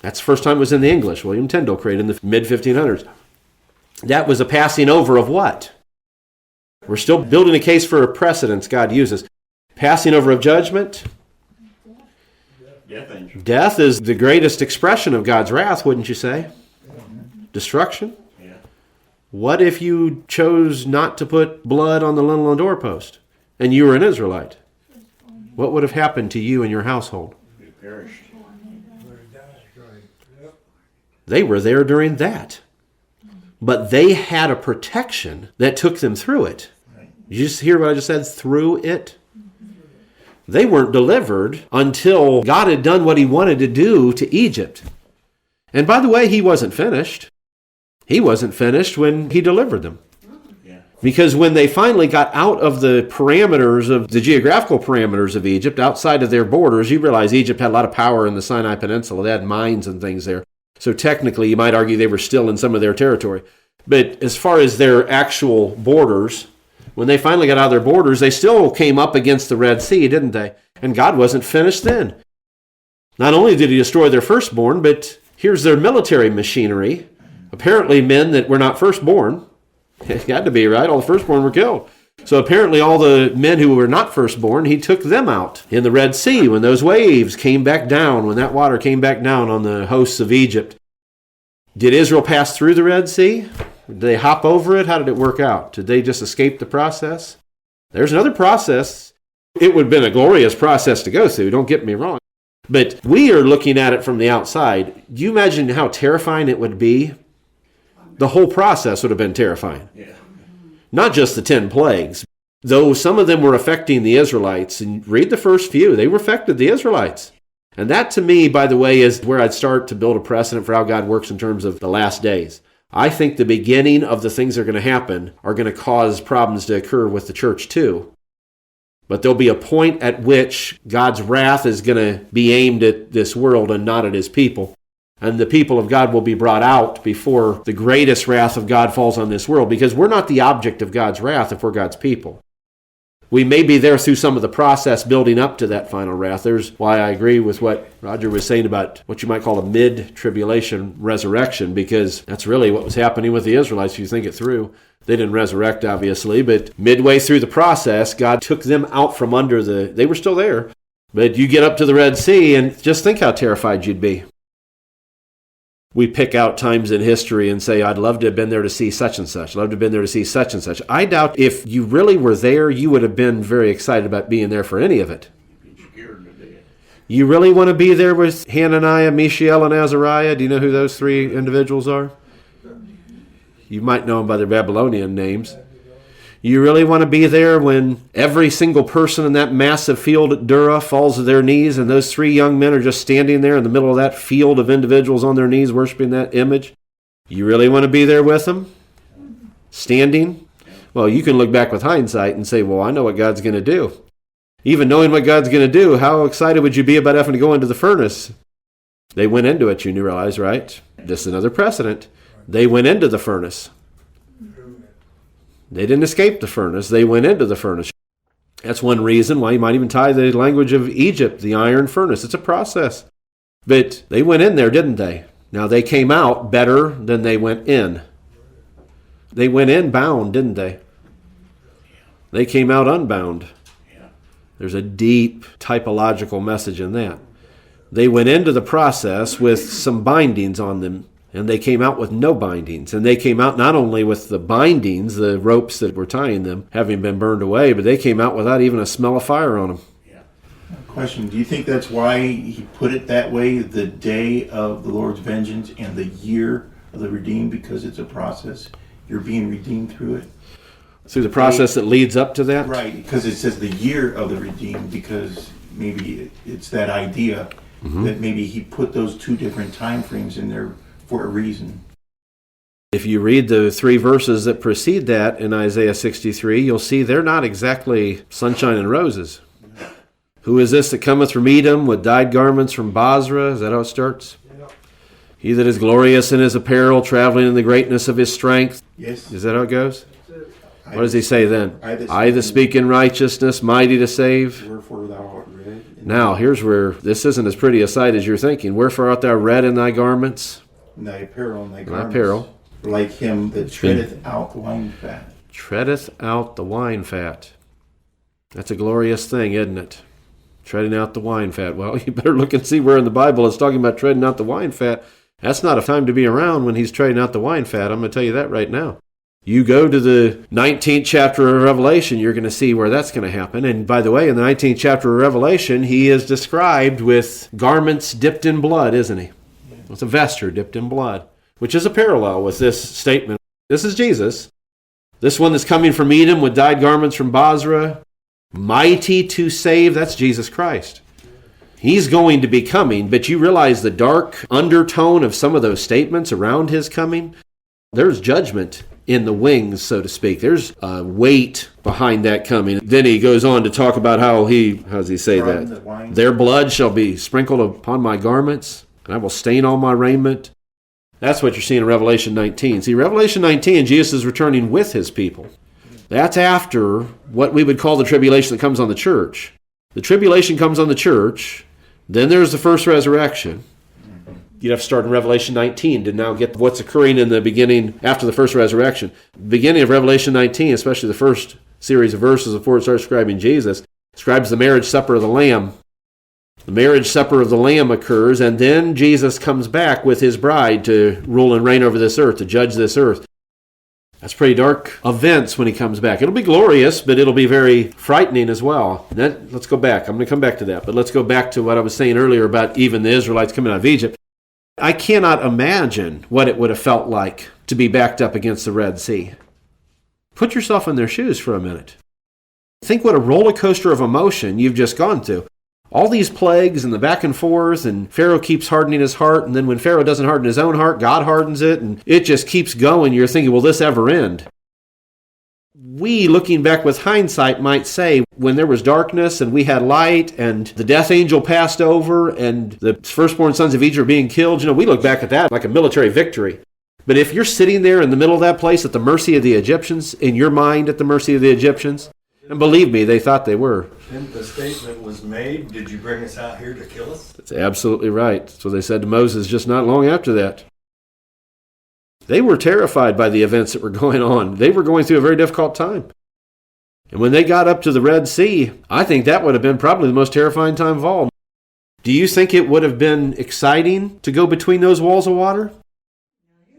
That's the first time it was in the English. William Tyndale created in the mid-1500s. That was a passing over of what? We're still building a case for a precedence God uses. Passing over of judgment. Death angel. Death is the greatest expression of God's wrath, wouldn't you say? Destruction. Yeah. What if you chose not to put blood on the lintel and doorpost and you were an Israelite? What would have happened to you and your household? We perished. They were there during that. But they had a protection that took them through it. You just hear what I just said? Through it. They weren't delivered until God had done what he wanted to do to Egypt. And by the way, he wasn't finished. He wasn't finished when he delivered them. Yeah. Because when they finally got out of the parameters of the geographical parameters of Egypt, outside of their borders, you realize Egypt had a lot of power in the Sinai Peninsula. They had mines and things there. So technically, you might argue they were still in some of their territory. But as far as their actual borders, when they finally got out of their borders, they still came up against the Red Sea, didn't they? And God wasn't finished then. Not only did he destroy their firstborn, but here's their military machinery. Apparently men that were not firstborn, it had to be, right? All the firstborn were killed. So apparently all the men who were not firstborn, he took them out in the Red Sea when those waves came back down, when that water came back down on the hosts of Egypt. Did Israel pass through the Red Sea? Did they hop over it? How did it work out? Did they just escape the process? There's another process. It would have been a glorious process to go through, don't get me wrong. But we are looking at it from the outside. Do you imagine how terrifying it would be? The whole process would have been terrifying. Yeah. Not just the 10 plagues, though some of them were affecting the Israelites. And read the first few. They were affected the Israelites. And that to me, by the way, is where I'd start to build a precedent for how God works in terms of the last days. I think the beginning of the things that are going to happen are going to cause problems to occur with the church too. But there'll be a point at which God's wrath is going to be aimed at this world and not at his people. And the people of God will be brought out before the greatest wrath of God falls on this world, because we're not the object of God's wrath if we're God's people. We may be there through some of the process building up to that final wrath. There's why I agree with what Roger was saying about what you might call a mid-tribulation resurrection, because that's really what was happening with the Israelites if you think it through. They didn't resurrect, obviously, but midway through the process, God took them out from under they were still there, but you get up to the Red Sea and just think how terrified you'd be. We pick out times in history and say, I'd love to have been there to see such and such. I'd love to have been there to see such and such. I doubt if you really were there, you would have been very excited about being there for any of it. Scared to death. You really want to be there with Hananiah, Mishael, and Azariah? Do you know who those three individuals are? You might know them by their Babylonian names. You really want to be there when every single person in that massive field at Dura falls to their knees and those three young men are just standing there in the middle of that field of individuals on their knees worshiping that image? You really want to be there with them? Standing? Well, you can look back with hindsight and say, well, I know what God's going to do. Even knowing what God's going to do, how excited would you be about having to go into the furnace? They went into it, you realize, right? This is another precedent. They went into the furnace. They didn't escape the furnace. They went into the furnace. That's one reason why you might even tie the language of Egypt, the iron furnace. It's a process. But they went in there, didn't they? Now, they came out better than they went in. They went in bound, didn't they? They came out unbound. There's a deep typological message in that. They went into the process with some bindings on them, and they came out with no bindings. And they came out not only with the bindings, the ropes that were tying them, having been burned away, but they came out without even a smell of fire on them. Question, do you think that's why he put it that way, the day of the Lord's vengeance and the year of the redeemed, because it's a process? You're being redeemed through it? Through the process that leads up to that? Right, because it says the year of the redeemed, because maybe it's that idea that maybe he put those two different time frames in there for a reason. If you read the 3 verses that precede that in Isaiah 63, you'll see they're not exactly sunshine and roses. Who is this that cometh from Edom with dyed garments from Basra? Is that how it starts? He that is glorious in his apparel, traveling in the greatness of his strength. Yes. Is that how it goes? What does he say then? I that speak in righteousness, mighty to save. Wherefore thou art red. Now, here's where this isn't as pretty a sight as you're thinking. Wherefore art thou red in thy garments? And thy apparel and thy garments. Apparel. Like him that treadeth out the wine fat. Treadeth out the wine fat. That's a glorious thing, isn't it? Treading out the wine fat. Well, you better look and see where in the Bible it's talking about treading out the wine fat. That's not a time to be around when he's treading out the wine fat. I'm going to tell you that right now. You go to the 19th chapter of Revelation, you're going to see where that's going to happen. And by the way, in the 19th chapter of Revelation, he is described with garments dipped in blood, isn't he? It's a vesture dipped in blood, which is a parallel with this statement. This is Jesus. This one that's coming from Edom with dyed garments from Basra, mighty to save, that's Jesus Christ. He's going to be coming, but you realize the dark undertone of some of those statements around his coming? There's judgment in the wings, so to speak. There's a weight behind that coming. Then he goes on to talk about how does he say that? Their blood shall be sprinkled upon my garments, and I will stain all my raiment. That's what you're seeing in Revelation 19. See, Revelation 19, Jesus is returning with his people. That's after what we would call the tribulation that comes on the church. The tribulation comes on the church, then there's the first resurrection. You'd have to start in Revelation 19 to now get what's occurring in the beginning after the first resurrection. The beginning of Revelation 19, especially the first series of verses before it starts describing Jesus, describes the marriage supper of the Lamb. The marriage supper of the Lamb occurs, and then Jesus comes back with his bride to rule and reign over this earth, to judge this earth. That's pretty dark events when he comes back. It'll be glorious, but it'll be very frightening as well. Let's go back. I'm going to come back to that, but let's go back to what I was saying earlier about even the Israelites coming out of Egypt. I cannot imagine what it would have felt like to be backed up against the Red Sea. Put yourself in their shoes for a minute. Think what a roller coaster of emotion you've just gone through. All these plagues and the back and forth, and Pharaoh keeps hardening his heart, and then when Pharaoh doesn't harden his own heart, God hardens it, and it just keeps going. You're thinking, will this ever end? We, looking back with hindsight, might say, when there was darkness and we had light and the death angel passed over and the firstborn sons of Egypt were being killed, we look back at that like a military victory. But if you're sitting there in the middle of that place at the mercy of the Egyptians, in your mind at the mercy of the Egyptians, and believe me, they thought they were. Then the statement was made, did you bring us out here to kill us? That's absolutely right. That's what they said to Moses just not long after that. They were terrified by the events that were going on. They were going through a very difficult time. And when they got up to the Red Sea, I think that would have been probably the most terrifying time of all. Do you think it would have been exciting to go between those walls of water?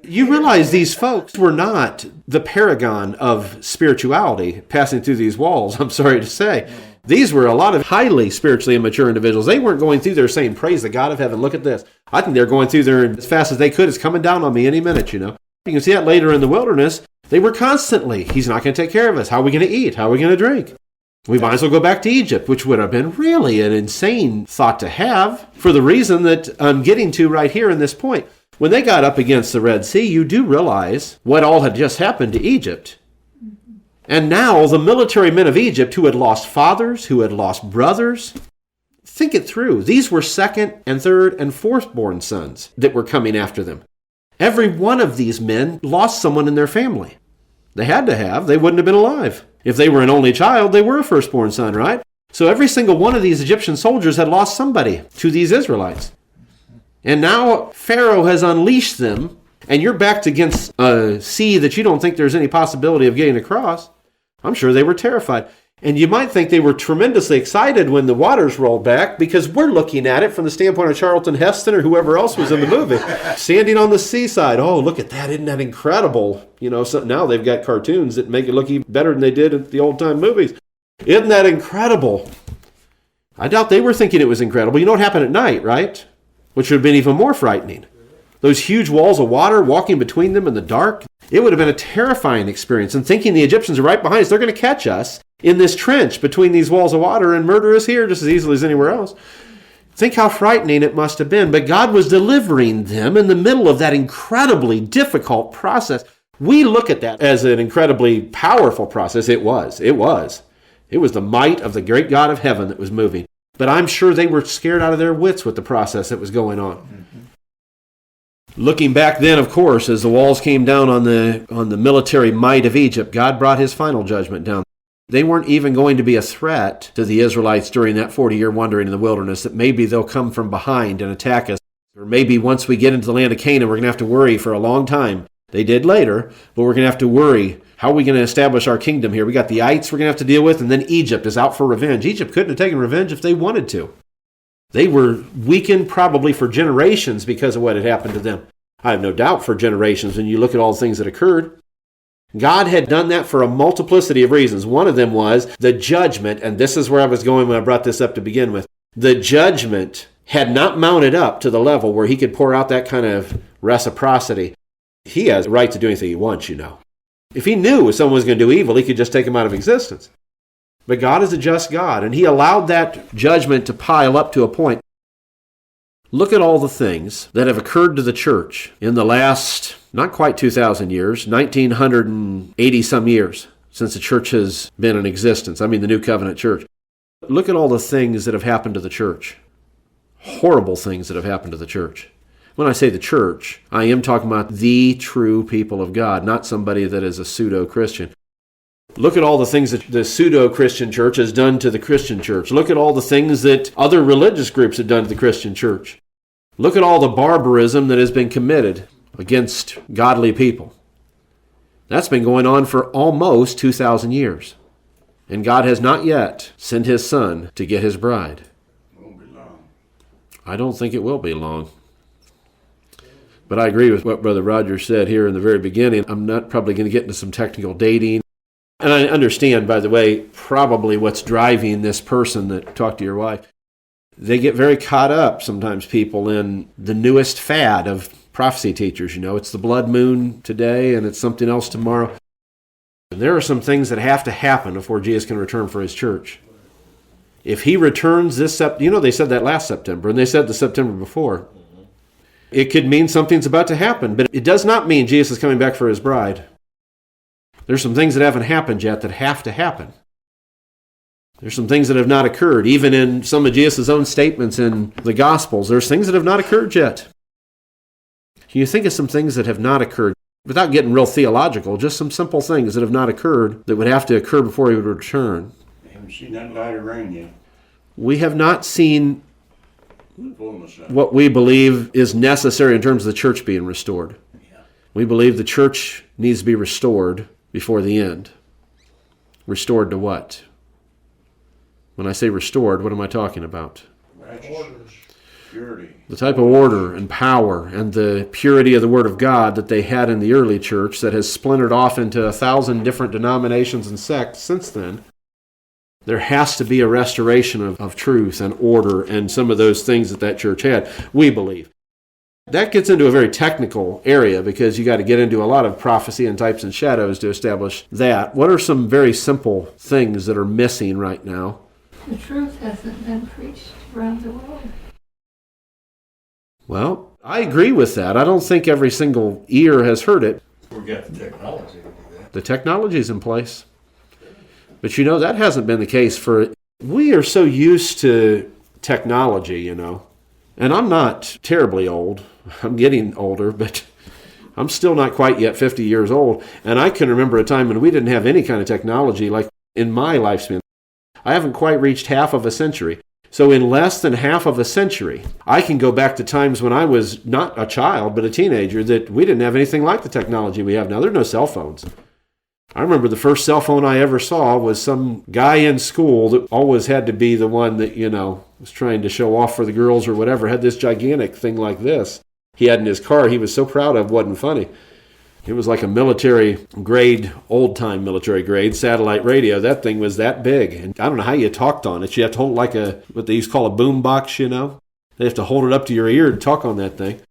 You realize these folks were not the paragon of spirituality passing through these walls, I'm sorry to say. These were a lot of highly spiritually immature individuals. They weren't going through there saying, praise the God of heaven, look at this. I think they're going through there as fast as they could. It's coming down on me any minute, You can see that later in the wilderness. They were constantly, he's not going to take care of us. How are we going to eat? How are we going to drink? We might as well go back to Egypt, which would have been really an insane thought to have for the reason that I'm getting to right here in this point. When they got up against the Red Sea, you do realize what all had just happened to Egypt. And now the military men of Egypt who had lost fathers, who had lost brothers, think it through. These were second and third and fourth born sons that were coming after them. Every one of these men lost someone in their family. They had to have. They wouldn't have been alive. If they were an only child, they were a firstborn son, right? So every single one of these Egyptian soldiers had lost somebody to these Israelites. And now Pharaoh has unleashed them, and you're backed against a sea that you don't think there's any possibility of getting across. I'm sure they were terrified. And you might think they were tremendously excited when the waters rolled back, because we're looking at it from the standpoint of Charlton Heston or whoever else was in the movie. Standing on the seaside. Oh, look at that. Isn't that incredible? So now they've got cartoons that make it look even better than they did in the old-time movies. Isn't that incredible? I doubt they were thinking it was incredible. You know what happened at night, right? Which would have been even more frightening. Those huge walls of water walking between them in the dark. It would have been a terrifying experience. And thinking the Egyptians are right behind us, they're going to catch us in this trench between these walls of water and murder us here just as easily as anywhere else. Think how frightening it must have been. But God was delivering them in the middle of that incredibly difficult process. We look at that as an incredibly powerful process. It was. It was the might of the great God of heaven that was moving. But I'm sure they were scared out of their wits with the process that was going on. Mm-hmm. Looking back then, of course, as the walls came down on the military might of Egypt, God brought his final judgment down. They weren't even going to be a threat to the Israelites during that 40-year wandering in the wilderness, that maybe they'll come from behind and attack us. Or maybe once we get into the land of Canaan, we're going to have to worry for a long time. They did later, but we're going to have to worry. How are we going to establish our kingdom here? We got the ites we're going to have to deal with, and then Egypt is out for revenge. Egypt couldn't have taken revenge if they wanted to. They were weakened probably for generations because of what had happened to them. I have no doubt for generations when you look at all the things that occurred. God had done that for a multiplicity of reasons. One of them was the judgment, and this is where I was going when I brought this up to begin with. The judgment had not mounted up to the level where he could pour out that kind of reciprocity. He has a right to do anything he wants, If he knew someone was going to do evil, he could just take them out of existence. But God is a just God, and he allowed that judgment to pile up to a point. Look at all the things that have occurred to the church in the last, not quite 2,000 years, 1,980 some years since the church has been in existence. I mean the New Covenant church. Look at all the things that have happened to the church. Horrible things that have happened to the church. When I say the church, I am talking about the true people of God, not somebody that is a pseudo-Christian. Look at all the things that the pseudo-Christian church has done to the Christian church. Look at all the things that other religious groups have done to the Christian church. Look at all the barbarism that has been committed against godly people. That's been going on for almost 2,000 years. And God has not yet sent his Son to get his bride. Won't be long. I don't think it will be long. But I agree with what Brother Rogers said here in the very beginning. I'm not probably going to get into some technical dating. And I understand, by the way, probably what's driving this person that talked to your wife. They get very caught up, sometimes people, in the newest fad of prophecy teachers. It's the blood moon today and it's something else tomorrow. And there are some things that have to happen before Jesus can return for his church. If he returns this September, they said that last September, and they said the September before. It could mean something's about to happen, but it does not mean Jesus is coming back for his bride. There's some things that haven't happened yet that have to happen. There's some things that have not occurred. Even in some of Jesus' own statements in the Gospels, there's things that have not occurred yet. Can you think of some things that have not occurred? Without getting real theological, just some simple things that have not occurred that would have to occur before he would return. We haven't seen that light of rain yet. We have not seen Fullness of it. what we believe is necessary in terms of the church being restored. We believe the church needs to be restored before the end. Restored to what? When I say restored, what am I talking about? Righteousness, purity. The type of order and power and the purity of the Word of God that they had in the early church that has splintered off into 1,000 different denominations and sects since then. There has to be a restoration of truth and order and some of those things that church had, we believe. That gets into a very technical area because you got to get into a lot of prophecy and types and shadows to establish that. What are some very simple things that are missing right now? The truth hasn't been preached around the world. Well, I agree with that. I don't think every single ear has heard it. We've got the technology to do that. The technology's in place. But that hasn't been the case for... We are so used to technology, And I'm not terribly old. I'm getting older, but I'm still not quite yet 50 years old, and I can remember a time when we didn't have any kind of technology like in my lifespan. I haven't quite reached half of a century. So in less than half of a century, I can go back to times when I was not a child, but a teenager, that we didn't have anything like the technology we have now. There are no cell phones. I remember the first cell phone I ever saw was some guy in school that always had to be the one that, was trying to show off for the girls or whatever, had this gigantic thing like this he had in his car. He was so proud of, wasn't funny. It was like a military grade, old-time military grade satellite radio. That thing was that big. And I don't know how you talked on it. You have to hold it like what they used to call a boom box, They have to hold it up to your ear to talk on that thing.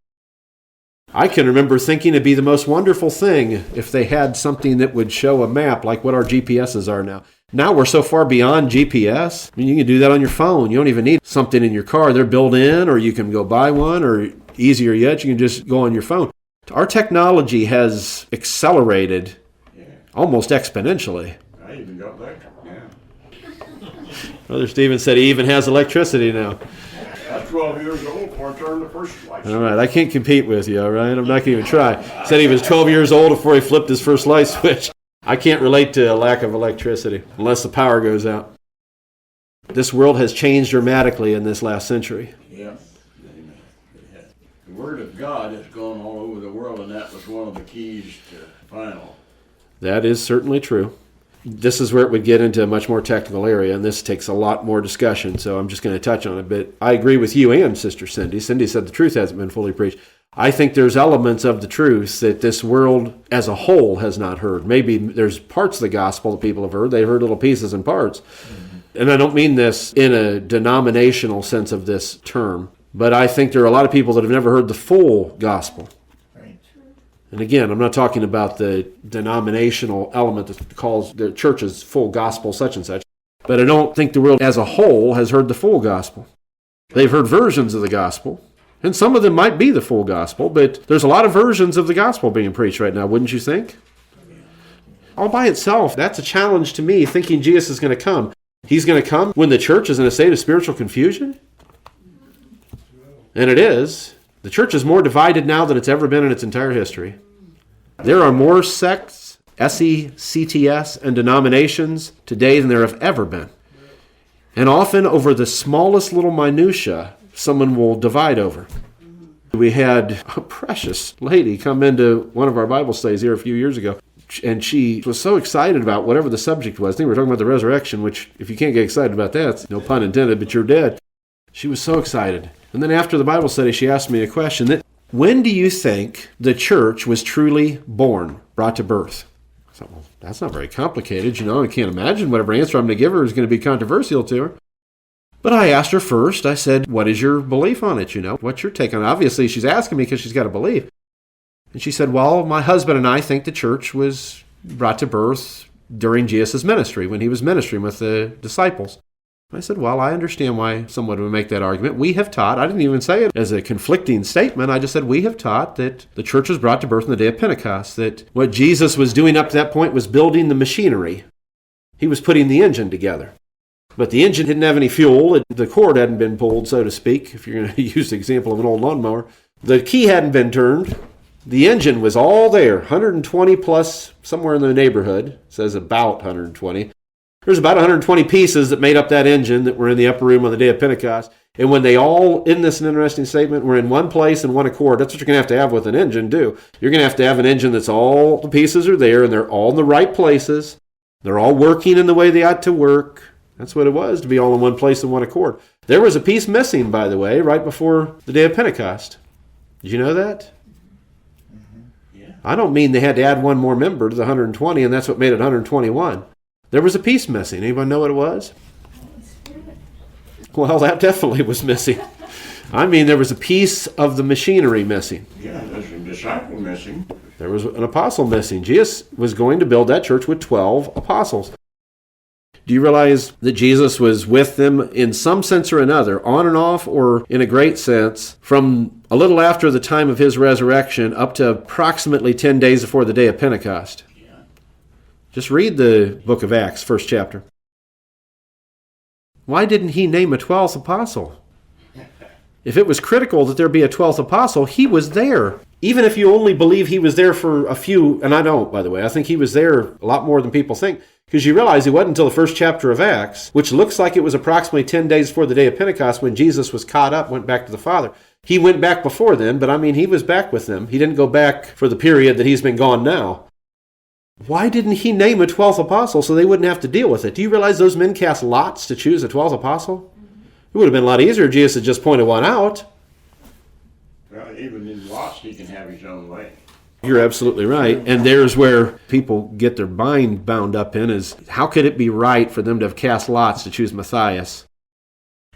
I can remember thinking it'd be the most wonderful thing if they had something that would show a map like what our GPSs are now. Now we're so far beyond GPS. I mean, you can do that on your phone. You don't even need something in your car. They're built in, or you can go buy one, or easier yet, you can just go on your phone. Our technology has accelerated almost exponentially. I even got electric now. Brother Stephen said he even has electricity now. I was 12 years old before I turned the first light switch. All right, I can't compete with you, all right? I'm not going to even try. Said he was 12 years old before he flipped his first light switch. I can't relate to a lack of electricity unless the power goes out. This world has changed dramatically in this last century. Yeah. The Word of God has gone all over the world, and that was one of the keys to final. That is certainly true. This is where it would get into a much more technical area, and this takes a lot more discussion, so I'm just going to touch on it. But I agree with you and Sister Cindy. Cindy said the truth hasn't been fully preached. I think there's elements of the truth that this world as a whole has not heard. Maybe there's parts of the gospel that people have heard. They've heard little pieces and parts. And I don't mean this in a denominational sense of this term, but I think there are a lot of people that have never heard the full gospel. And again, I'm not talking about the denominational element that calls the church's full gospel such and such, but I don't think the world as a whole has heard the full gospel. They've heard versions of the gospel, and some of them might be the full gospel, but there's a lot of versions of the gospel being preached right now, wouldn't you think? All by itself, that's a challenge to me, thinking Jesus is going to come. He's going to come when the church is in a state of spiritual confusion? And it is. The church is more divided now than it's ever been in its entire history. There are more sects, SECTS, and denominations today than there have ever been. And often over the smallest little minutia, someone will divide over. We had a precious lady come into one of our Bible studies here a few years ago, and she was so excited about whatever the subject was. I think we were talking about the resurrection, which if you can't get excited about that, it's no pun intended, but you're dead. She was so excited. And then after the Bible study, she asked me a question. When do you think the church was truly born, brought to birth? I thought, well, that's not very complicated. I can't imagine whatever answer I'm going to give her is going to be controversial to her. But I asked her first, I said, what is your belief on it? What's your take on it? Obviously, she's asking me because she's got a belief. And she said, well, my husband and I think the church was brought to birth during Jesus' ministry, when he was ministering with the disciples. I said, well, I understand why someone would make that argument. We have taught, I didn't even say it as a conflicting statement, I just said we have taught that the church was brought to birth on the day of Pentecost, that what Jesus was doing up to that point was building the machinery. He was putting the engine together. But the engine didn't have any fuel, the cord hadn't been pulled, so to speak, if you're going to use the example of an old lawnmower. The key hadn't been turned. The engine was all there, 120 plus, somewhere in the neighborhood, it says about 120. There's about 120 pieces that made up that engine that were in the upper room on the day of Pentecost. And when they all, isn't this an interesting statement, were in one place and one accord, that's what you're going to have with an engine, too. You're going to have an engine that's all the pieces are there, and they're all in the right places. They're all working in the way they ought to work. That's what it was, to be all in one place and one accord. There was a piece missing, by the way, right before the day of Pentecost. Did you know that? Yeah. I don't mean they had to add one more member to the 120, and that's what made it 121. There was a piece missing. Anyone know what it was? Well, that definitely was missing. I mean, there was a piece of the machinery missing. Yeah, there's a disciple missing. There was an apostle missing. Jesus was going to build that church with 12 apostles. Do you realize that Jesus was with them in some sense or another, on and off, or in a great sense, from a little after the time of his resurrection up to approximately 10 days before the day of Pentecost? Just read the book of Acts, first chapter. Why didn't he name a 12th apostle? If it was critical that there be a 12th apostle, he was there. Even if you only believe he was there for a few, and I don't, by the way, I think he was there a lot more than people think, because you realize it wasn't until the first chapter of Acts, which looks like it was approximately 10 days before the day of Pentecost when Jesus was caught up, went back to the Father. He went back before then, but I mean, he was back with them. He didn't go back for the period that he's been gone now. Why didn't he name a 12th apostle so they wouldn't have to deal with it? Do you realize those men cast lots to choose a 12th apostle? It would have been a lot easier if Jesus had just pointed one out. Well, even in lots, he can have his own way. You're absolutely right. And there's where people get their mind bound up in is, how could it be right for them to have cast lots to choose Matthias?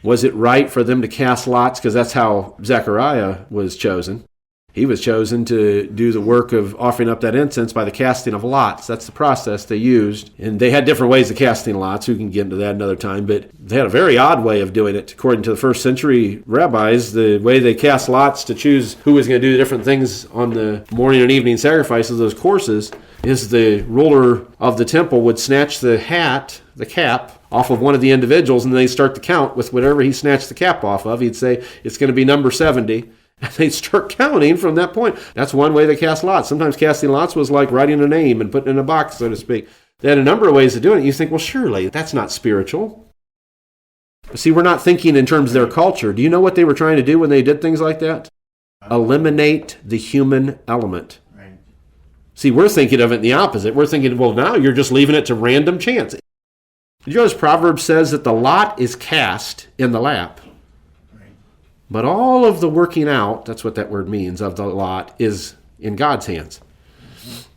Was it right for them to cast lots? Because that's how Zechariah was chosen. He was chosen to do the work of offering up that incense by the casting of lots. That's the process they used. And they had different ways of casting lots. We can get into that another time. But they had a very odd way of doing it. According to the first century rabbis, the way they cast lots to choose who was going to do different things on the morning and evening sacrifices, those courses, is the ruler of the temple would snatch the cap, off of one of the individuals, and they'd start to count with whatever he snatched the cap off of. He'd say, it's going to be number 70. And they'd start counting from that point. That's one way they cast lots. Sometimes casting lots was like writing a name and putting it in a box, so to speak. They had a number of ways of doing it. You think, well, surely that's not spiritual. But see, we're not thinking in terms of their culture. Do you know what they were trying to do when they did things like that? Eliminate the human element. Right. See, we're thinking of it in the opposite. We're thinking, well, now you're just leaving it to random chance. Did you notice Proverbs says that the lot is cast in the lap? But all of the working out, that's what that word means, of the lot, is in God's hands.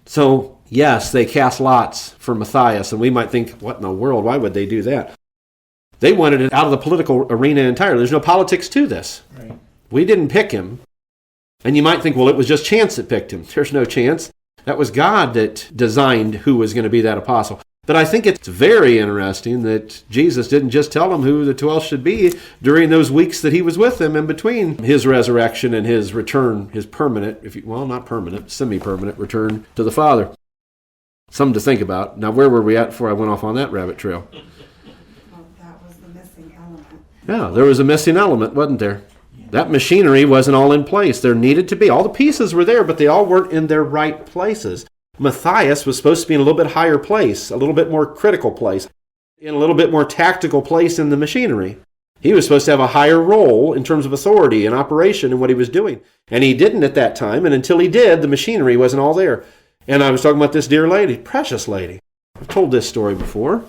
So, yes, they cast lots for Matthias, and we might think, what in the world, why would they do that? They wanted it out of the political arena entirely. There's no politics to this. Right. We didn't pick him. And you might think, well, it was just chance that picked him. There's no chance. That was God that designed who was going to be that apostle. But I think it's very interesting that Jesus didn't just tell them who the 12 should be during those weeks that he was with them in between his resurrection and his return, his permanent, not permanent, semi-permanent return to the Father. Something to think about. Now, where were we at before I went off on that rabbit trail? Well, that was the missing element. Yeah, there was a missing element, wasn't there? That machinery wasn't all in place. There needed to be. All the pieces were there, but they all weren't in their right places. Matthias was supposed to be in a little bit higher place, a little bit more critical place, in a little bit more tactical place in the machinery. He was supposed to have a higher role in terms of authority and operation in what he was doing. And he didn't at that time, and until he did, the machinery wasn't all there. And I was talking about this dear lady, precious lady. I've told this story before.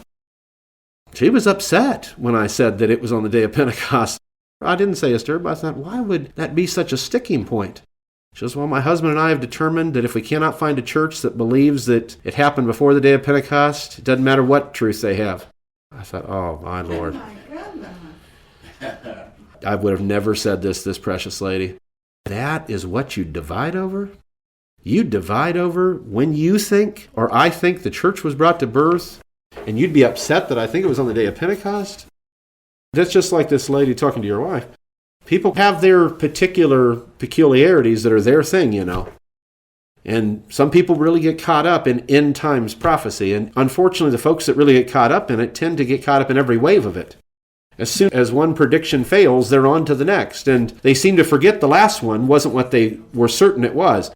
She was upset when I said that it was on the day of Pentecost. I didn't say it to her, but I thought, why would that be such a sticking point? She says, well, my husband and I have determined that if we cannot find a church that believes that it happened before the day of Pentecost, it doesn't matter what truth they have. I thought, oh, my Lord. Oh my goodness. I would have never said this precious lady. That is what you divide over? You divide over when you think, or I think, the church was brought to birth, and you'd be upset that I think it was on the day of Pentecost? That's just like this lady talking to your wife. People have their particular peculiarities that are their thing, you know. And some people really get caught up in end times prophecy. And unfortunately, the folks that really get caught up in it tend to get caught up in every wave of it. As soon as one prediction fails, they're on to the next. And they seem to forget the last one wasn't what they were certain it was.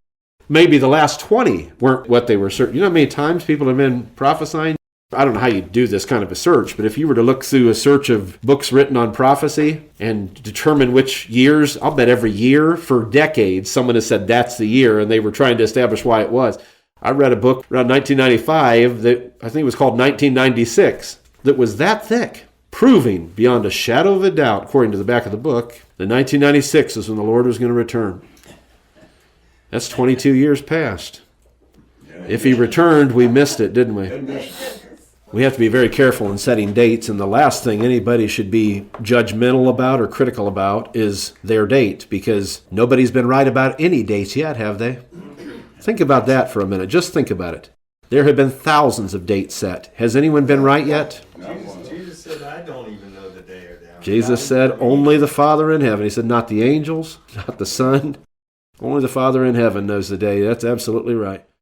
Maybe the last 20 weren't what they were certain. You know how many times people have been prophesying? I don't know how you do this kind of a search, but if you were to look through a search of books written on prophecy and determine which years, I'll bet every year for decades someone has said that's the year, and they were trying to establish why it was. I read a book around 1995 that I think it was called 1996 that was that thick, proving beyond a shadow of a doubt, according to the back of the book, that 1996 is when the Lord was going to return. That's 22 years past. If he returned, we missed it, didn't we? We have to be very careful in setting dates, and the last thing anybody should be judgmental about or critical about is their date, because nobody's been right about any dates yet, have they? Think about that for a minute. Just think about it. There have been thousands of dates set. Has anyone been right yet? Jesus said, I don't even know the day or hour. Jesus said, only the Father in heaven. He said, not the angels, not the Son. Only the Father in heaven knows the day. That's absolutely right.